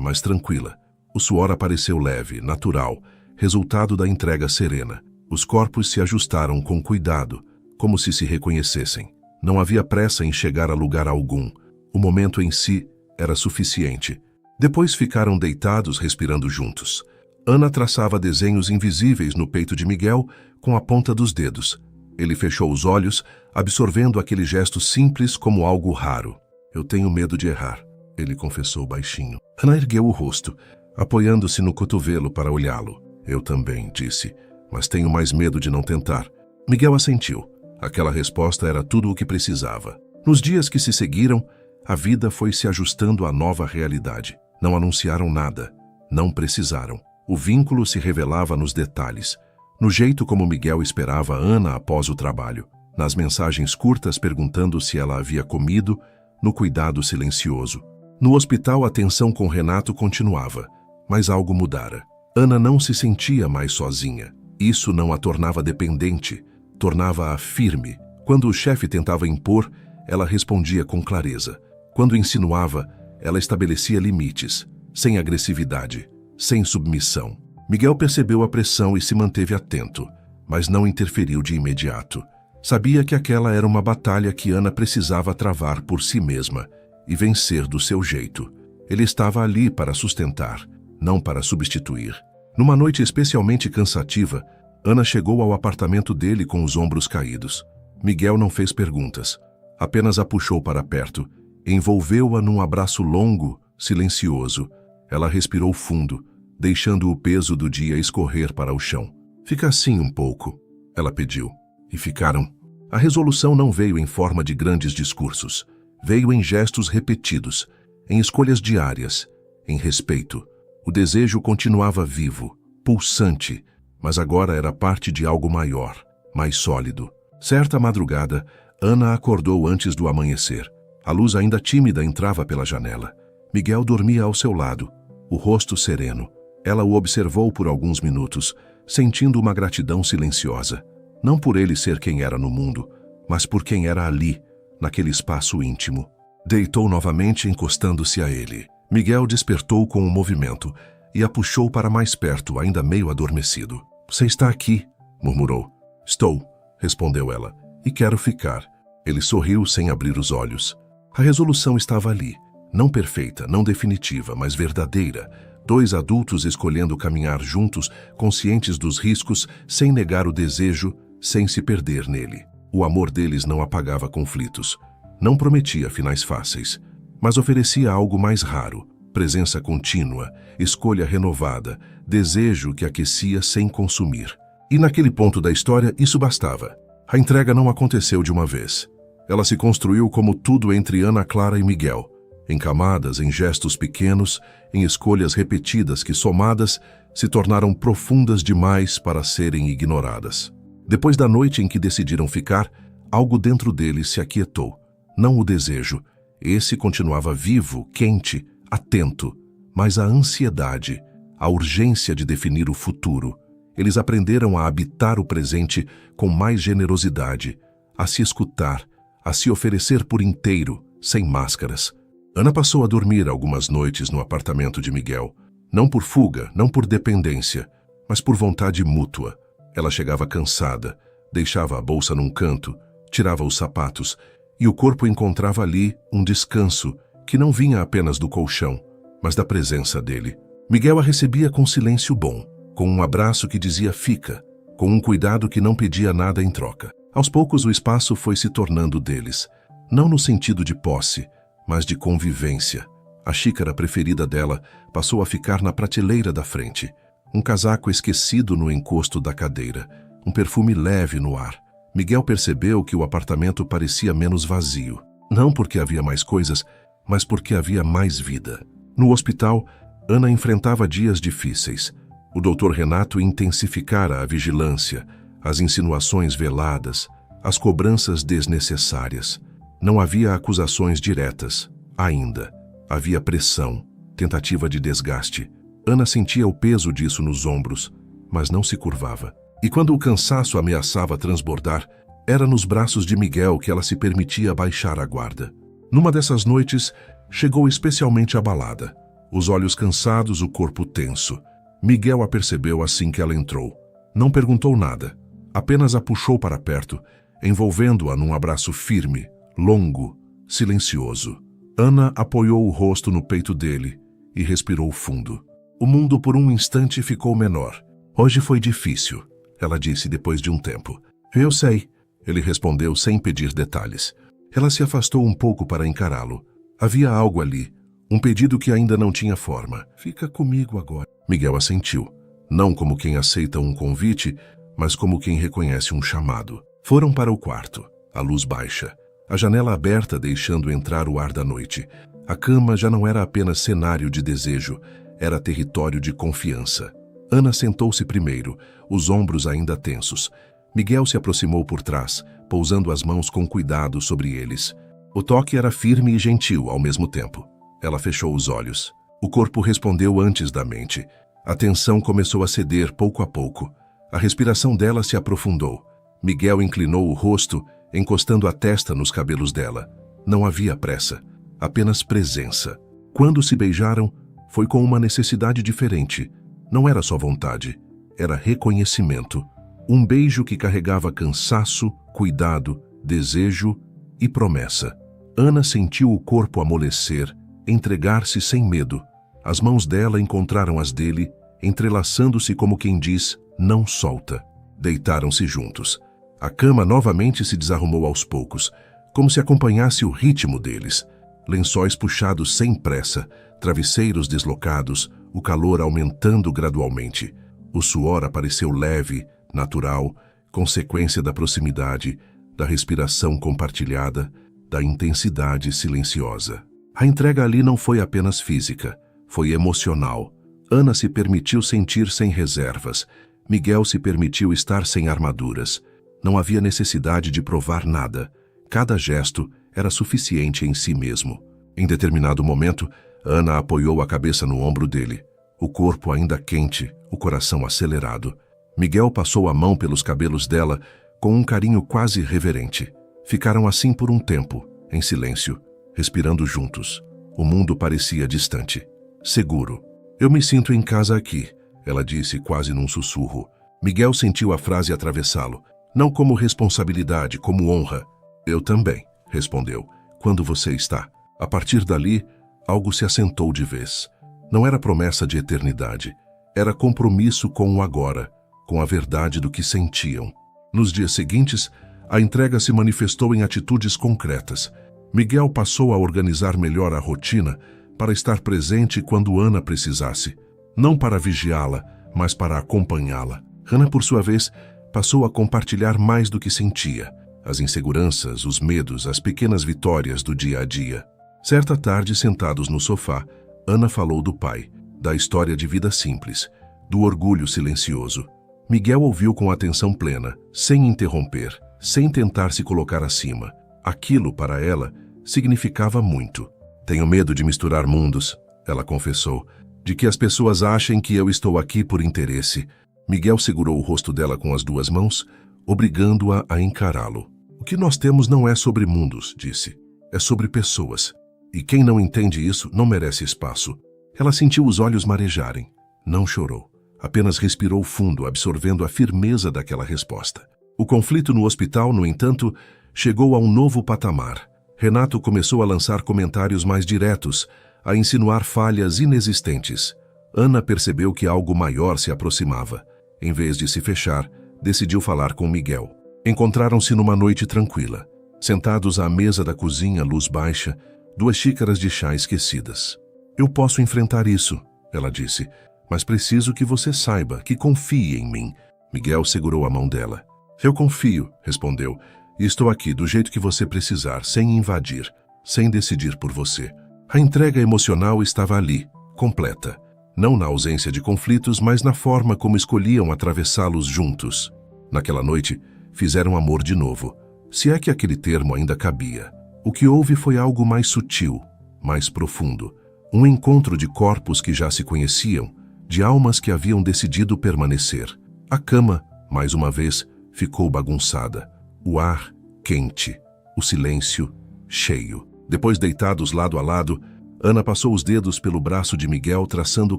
mas tranquila. O suor apareceu leve, natural, resultado da entrega serena. Os corpos se ajustaram com cuidado, como se reconhecessem. Não havia pressa em chegar a lugar algum. O momento em si era suficiente. Depois ficaram deitados, respirando juntos. Ana traçava desenhos invisíveis no peito de Miguel com a ponta dos dedos. Ele fechou os olhos, absorvendo aquele gesto simples como algo raro. Eu tenho medo de errar. ele confessou baixinho. Ana ergueu o rosto, apoiando-se no cotovelo para olhá-lo. Eu também, disse, mas tenho mais medo de não tentar. Miguel assentiu. Aquela resposta era tudo o que precisava. Nos dias que se seguiram, a vida foi se ajustando à nova realidade. Não anunciaram nada. Não precisaram. O vínculo se revelava nos detalhes, no jeito como Miguel esperava Ana após o trabalho, nas mensagens curtas perguntando se ela havia comido, no cuidado silencioso. No hospital, a tensão com Renato continuava, mas algo mudara. Ana não se sentia mais sozinha. Isso não a tornava dependente, tornava-a firme. Quando o chefe tentava impor, ela respondia com clareza. Quando insinuava, ela estabelecia limites, sem agressividade, sem submissão. Miguel percebeu a pressão e se manteve atento, mas não interferiu de imediato. Sabia que aquela era uma batalha que Ana precisava travar por si mesma e vencer do seu jeito. Ele estava ali para sustentar, não para substituir. Numa noite especialmente cansativa, Ana chegou ao apartamento dele com os ombros caídos. Miguel não fez perguntas, apenas a puxou para perto, envolveu-a num abraço longo, silencioso. Ela respirou fundo, deixando o peso do dia escorrer para o chão. Fica assim um pouco, ela pediu. E ficaram. A resolução não veio em forma de grandes discursos. Veio em gestos repetidos, em escolhas diárias, em respeito. O desejo continuava vivo, pulsante, mas agora era parte de algo maior, mais sólido. Certa madrugada, Ana acordou antes do amanhecer. A luz ainda tímida entrava pela janela. Miguel dormia ao seu lado, o rosto sereno. Ela o observou por alguns minutos, sentindo uma gratidão silenciosa. Não por ele ser quem era no mundo, mas por quem era ali, naquele espaço íntimo. Deitou novamente, encostando-se a ele. Miguel despertou com um movimento e a puxou para mais perto, ainda meio adormecido. Você está aqui, murmurou. Estou, respondeu ela, e quero ficar. Ele sorriu sem abrir os olhos. A resolução estava ali, não perfeita, não definitiva, mas verdadeira. Dois adultos escolhendo caminhar juntos, conscientes dos riscos, sem negar o desejo, sem se perder nele. O amor deles não apagava conflitos. Não prometia finais fáceis, mas oferecia algo mais raro. Presença contínua, escolha renovada, desejo que aquecia sem consumir. E naquele ponto da história, isso bastava. A entrega não aconteceu de uma vez. Ela se construiu como tudo entre Ana Clara e Miguel. Em camadas, em gestos pequenos, em escolhas repetidas que, somadas, se tornaram profundas demais para serem ignoradas. Depois da noite em que decidiram ficar, algo dentro deles se aquietou. Não o desejo. Esse continuava vivo, quente, atento. Mas a ansiedade, a urgência de definir o futuro. Eles aprenderam a habitar o presente com mais generosidade, a se escutar, a se oferecer por inteiro, sem máscaras. Ana passou a dormir algumas noites no apartamento de Miguel. Não por fuga, não por dependência, mas por vontade mútua. Ela chegava cansada, deixava a bolsa num canto, tirava os sapatos, e o corpo encontrava ali um descanso que não vinha apenas do colchão, mas da presença dele. Miguel a recebia com silêncio bom, com um abraço que dizia fica, com um cuidado que não pedia nada em troca. Aos poucos o espaço foi se tornando deles, não no sentido de posse, mas de convivência. A xícara preferida dela passou a ficar na prateleira da frente. Um casaco esquecido no encosto da cadeira, um perfume leve no ar. Miguel percebeu que o apartamento parecia menos vazio. Não porque havia mais coisas, mas porque havia mais vida. No hospital, Ana enfrentava dias difíceis. O Dr. Renato intensificara a vigilância, as insinuações veladas, as cobranças desnecessárias. Não havia acusações diretas, ainda. Havia pressão, tentativa de desgaste. Ana sentia o peso disso nos ombros, mas não se curvava. E quando o cansaço ameaçava transbordar, era nos braços de Miguel que ela se permitia baixar a guarda. Numa dessas noites, chegou especialmente abalada. Os olhos cansados, o corpo tenso. Miguel a percebeu assim que ela entrou. Não perguntou nada, apenas a puxou para perto, envolvendo-a num abraço firme, longo, silencioso. Ana apoiou o rosto no peito dele e respirou fundo. O mundo por um instante ficou menor. Hoje foi difícil, ela disse depois de um tempo. Eu sei, ele respondeu sem pedir detalhes. Ela se afastou um pouco para encará-lo. Havia algo ali, Um pedido que ainda não tinha forma. Fica comigo agora. Miguel assentiu, não como quem aceita um convite, mas como quem reconhece um chamado. Foram para o quarto, a luz baixa, a janela aberta deixando entrar o ar da noite. A cama já não era apenas cenário de desejo, era território de confiança. Ana sentou-se primeiro, os ombros ainda tensos. Miguel se aproximou por trás, pousando as mãos com cuidado sobre eles. O toque era firme e gentil ao mesmo tempo. Ela fechou os olhos. O corpo respondeu antes da mente. A tensão começou a ceder pouco a pouco. A respiração dela se aprofundou. Miguel inclinou o rosto, encostando a testa nos cabelos dela. Não havia pressa, apenas presença. Quando se beijaram, foi com uma necessidade diferente. Não era só vontade, era reconhecimento. Um beijo que carregava cansaço, cuidado, desejo e promessa. Ana sentiu o corpo amolecer, entregar-se sem medo. As mãos dela encontraram as dele, entrelaçando-se como quem diz, não solta. Deitaram-se juntos. A cama novamente se desarrumou aos poucos, como se acompanhasse o ritmo deles. Lençóis puxados sem pressa, travesseiros deslocados, o calor aumentando gradualmente. O suor apareceu leve, natural, consequência da proximidade, da respiração compartilhada, da intensidade silenciosa. A entrega ali não foi apenas física, foi emocional. Ana se permitiu sentir sem reservas. Miguel se permitiu estar sem armaduras. Não havia necessidade de provar nada. Cada gesto era suficiente em si mesmo. Em determinado momento, Ana apoiou a cabeça no ombro dele. O corpo ainda quente, o coração acelerado. Miguel passou a mão pelos cabelos dela com um carinho quase reverente. Ficaram assim por um tempo, em silêncio, respirando juntos. O mundo parecia distante, seguro. Eu me sinto em casa aqui, ela disse quase num sussurro. Miguel sentiu a frase atravessá-lo, não como responsabilidade, como honra. Eu também, respondeu. Quando você está? A partir dali, algo se assentou de vez. Não era promessa de eternidade, era compromisso com o agora, com a verdade do que sentiam. Nos dias seguintes, a entrega se manifestou em atitudes concretas. Miguel passou a organizar melhor a rotina para estar presente quando Ana precisasse. Não para vigiá-la, mas para acompanhá-la. Ana, por sua vez, passou a compartilhar mais do que sentia. As inseguranças, os medos, as pequenas vitórias do dia a dia. Certa tarde, sentados no sofá, Ana falou do pai, da história de vida simples, do orgulho silencioso. Miguel ouviu com atenção plena, sem interromper, sem tentar se colocar acima. Aquilo, para ela, significava muito. Tenho medo de misturar mundos, ela confessou, de que as pessoas achem que eu estou aqui por interesse. Miguel segurou o rosto dela com as duas mãos, obrigando-a a encará-lo. O que nós temos não é sobre mundos, disse. É sobre pessoas. E quem não entende isso não merece espaço. Ela sentiu os olhos marejarem. Não chorou. Apenas respirou fundo, absorvendo a firmeza daquela resposta. O conflito no hospital, no entanto, chegou a um novo patamar. Renato começou a lançar comentários mais diretos, a insinuar falhas inexistentes. Ana percebeu que algo maior se aproximava. Em vez de se fechar, decidiu falar com Miguel. Encontraram-se numa noite tranquila. Sentados à mesa da cozinha, luz baixa, 2 xícaras de chá esquecidas. Eu posso enfrentar isso, ela disse, mas preciso que você saiba, que confie em mim. Miguel segurou a mão dela. Eu confio, respondeu, e estou aqui do jeito que você precisar, sem invadir, sem decidir por você. A entrega emocional estava ali, completa. Não na ausência de conflitos, mas na forma como escolhiam atravessá-los juntos. Naquela noite, fizeram amor de novo, se é que aquele termo ainda cabia. O que houve foi algo mais sutil, mais profundo. Um encontro de corpos que já se conheciam, de almas que haviam decidido permanecer. A cama, mais uma vez, ficou bagunçada. O ar, quente. O silêncio, cheio. Depois, deitados lado a lado, Ana passou os dedos pelo braço de Miguel, traçando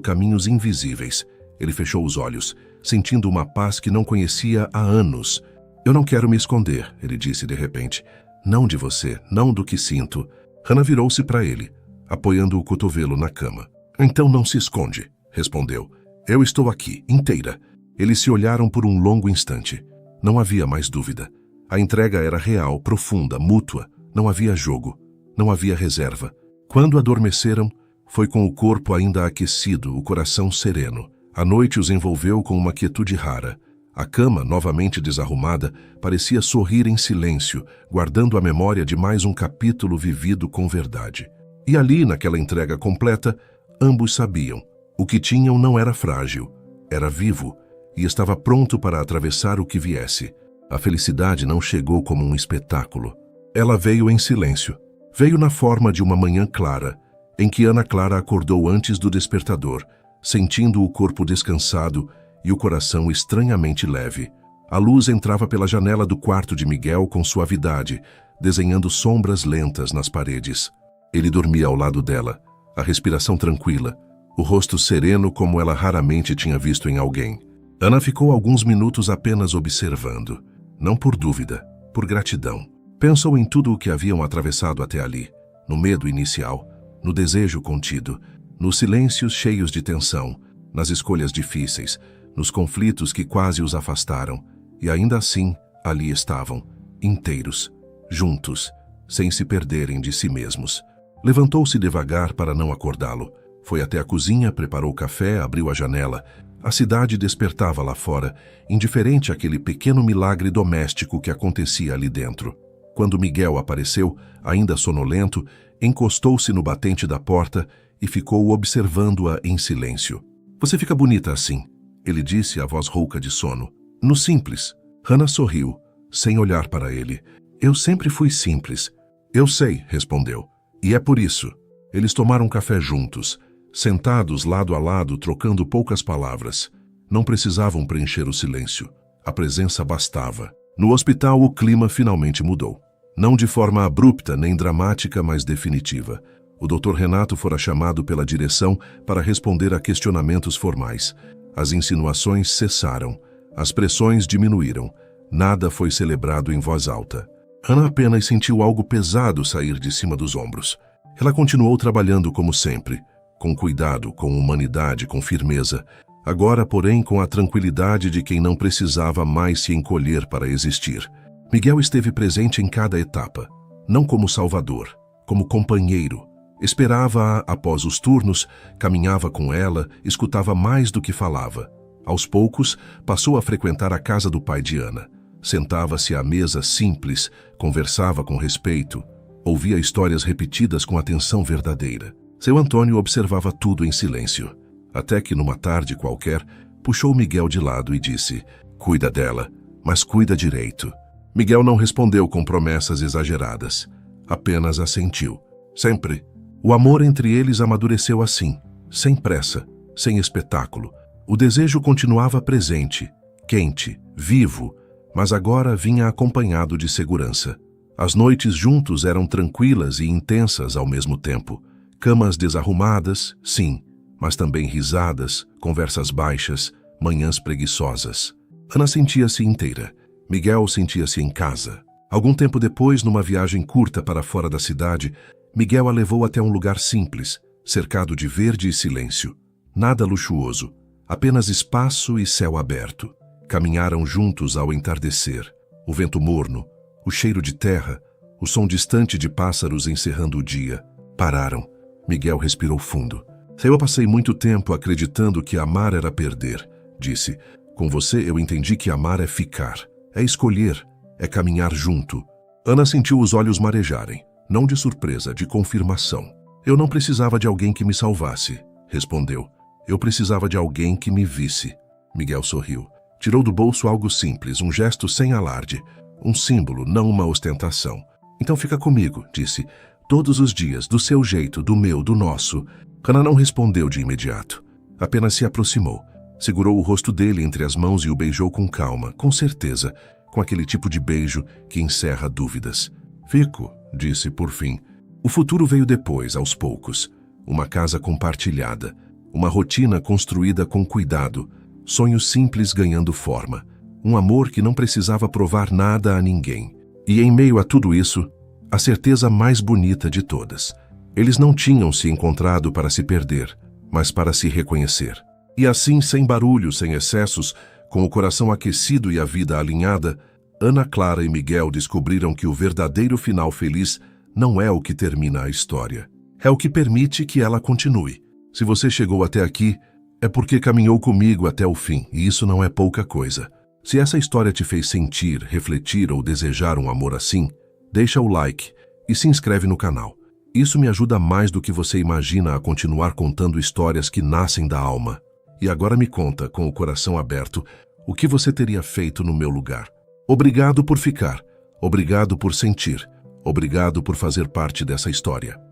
caminhos invisíveis. Ele fechou os olhos, sentindo uma paz que não conhecia há anos. Eu não quero me esconder, ele disse de repente. Não de você, não do que sinto. Ana virou-se para ele, apoiando o cotovelo na cama. Então não se esconde, respondeu. Eu estou aqui, inteira. Eles se olharam por um longo instante. Não havia mais dúvida. A entrega era real, profunda, mútua. Não havia jogo. Não havia reserva. Quando adormeceram, Foi com o corpo ainda aquecido, o coração sereno. A noite os envolveu com uma quietude rara. A cama, novamente desarrumada, parecia sorrir em silêncio, guardando a memória de mais um capítulo vivido com verdade. E ali, naquela entrega completa, ambos sabiam. O que tinham não era frágil, era vivo e estava pronto para atravessar o que viesse. A felicidade não chegou como um espetáculo. Ela veio em silêncio. Veio na forma de uma manhã clara, em que Ana Clara acordou antes do despertador, sentindo o corpo descansado e o coração estranhamente leve. A luz entrava pela janela do quarto de Miguel com suavidade, desenhando sombras lentas nas paredes. Ele dormia ao lado dela, a respiração tranquila, o rosto sereno como ela raramente tinha visto em alguém. Ana ficou alguns minutos apenas observando, não por dúvida, por gratidão. Pensou em tudo o que haviam atravessado até ali, no medo inicial, no desejo contido, nos silêncios cheios de tensão, nas escolhas difíceis, nos conflitos que quase os afastaram, e ainda assim, ali estavam, inteiros, juntos, sem se perderem de si mesmos. Levantou-se devagar para não acordá-lo. Foi até a cozinha, preparou café, abriu a janela. A cidade despertava lá fora, indiferente àquele pequeno milagre doméstico que acontecia ali dentro. Quando Miguel apareceu, ainda sonolento, encostou-se no batente da porta e ficou observando-a em silêncio. "Você fica bonita assim", ele disse, a voz rouca de sono. "No simples." Hannah sorriu, sem olhar para ele. "Eu sempre fui simples." "Eu sei", respondeu. "E é por isso." Eles tomaram café juntos, sentados lado a lado, trocando poucas palavras. Não precisavam preencher o silêncio. A presença bastava. No hospital, o clima finalmente mudou. Não de forma abrupta nem dramática, mas definitiva. O Dr. Renato fora chamado pela direção para responder a questionamentos formais. As insinuações cessaram. As pressões diminuíram. Nada foi celebrado em voz alta. Ana apenas sentiu algo pesado sair de cima dos ombros. Ela continuou trabalhando como sempre, com cuidado, com humanidade, com firmeza. Agora, porém, com a tranquilidade de quem não precisava mais se encolher para existir. Miguel esteve presente em cada etapa, não como salvador, como companheiro. Esperava-a após os turnos, caminhava com ela, escutava mais do que falava. Aos poucos, passou a frequentar a casa do pai de Ana. Sentava-se à mesa simples, conversava com respeito, ouvia histórias repetidas com atenção verdadeira. Seu Antônio observava tudo em silêncio, até que numa tarde qualquer, puxou Miguel de lado e disse: "Cuida dela, mas cuida direito." Miguel não respondeu com promessas exageradas, apenas assentiu. Sempre. O amor entre eles amadureceu assim, sem pressa, sem espetáculo. O desejo continuava presente, quente, vivo, mas agora vinha acompanhado de segurança. As noites juntos eram tranquilas e intensas ao mesmo tempo. Camas desarrumadas, sim, mas também risadas, conversas baixas, manhãs preguiçosas. Ana sentia-se inteira. Miguel sentia-se em casa. Algum tempo depois, numa viagem curta para fora da cidade, Miguel a levou até um lugar simples, cercado de verde e silêncio. Nada luxuoso, apenas espaço e céu aberto. Caminharam juntos ao entardecer. O vento morno, o cheiro de terra, o som distante de pássaros encerrando o dia. Pararam. Miguel respirou fundo. "Eu passei muito tempo acreditando que amar era perder", disse. "Com você eu entendi que amar é ficar, é escolher, é caminhar junto." Ana sentiu os olhos marejarem, não de surpresa, de confirmação. "Eu não precisava de alguém que me salvasse", respondeu. "Eu precisava de alguém que me visse." Miguel sorriu. Tirou do bolso algo simples, um gesto sem alarde. Um símbolo, não uma ostentação. "Então fica comigo", disse. "Todos os dias, do seu jeito, do meu, do nosso." Hannah não respondeu de imediato. Apenas se aproximou. Segurou o rosto dele entre as mãos e o beijou com calma, com certeza, com aquele tipo de beijo que encerra dúvidas. "Fico", disse por fim. O futuro veio depois, aos poucos. Uma casa compartilhada. Uma rotina construída com cuidado. Sonhos simples ganhando forma. Um amor que não precisava provar nada a ninguém. E em meio a tudo isso, a certeza mais bonita de todas. Eles não tinham se encontrado para se perder, mas para se reconhecer. E assim, sem barulho, sem excessos, com o coração aquecido e a vida alinhada, Ana Clara e Miguel descobriram que o verdadeiro final feliz não é o que termina a história. é o que permite que ela continue. Se você chegou até aqui, é porque caminhou comigo até o fim, e isso não é pouca coisa. Se essa história te fez sentir, refletir ou desejar um amor assim, deixa o like e se inscreve no canal. Isso me ajuda mais do que você imagina a continuar contando histórias que nascem da alma. E agora me conta, com o coração aberto, o que você teria feito no meu lugar. Obrigado por ficar. Obrigado por sentir. Obrigado por fazer parte dessa história.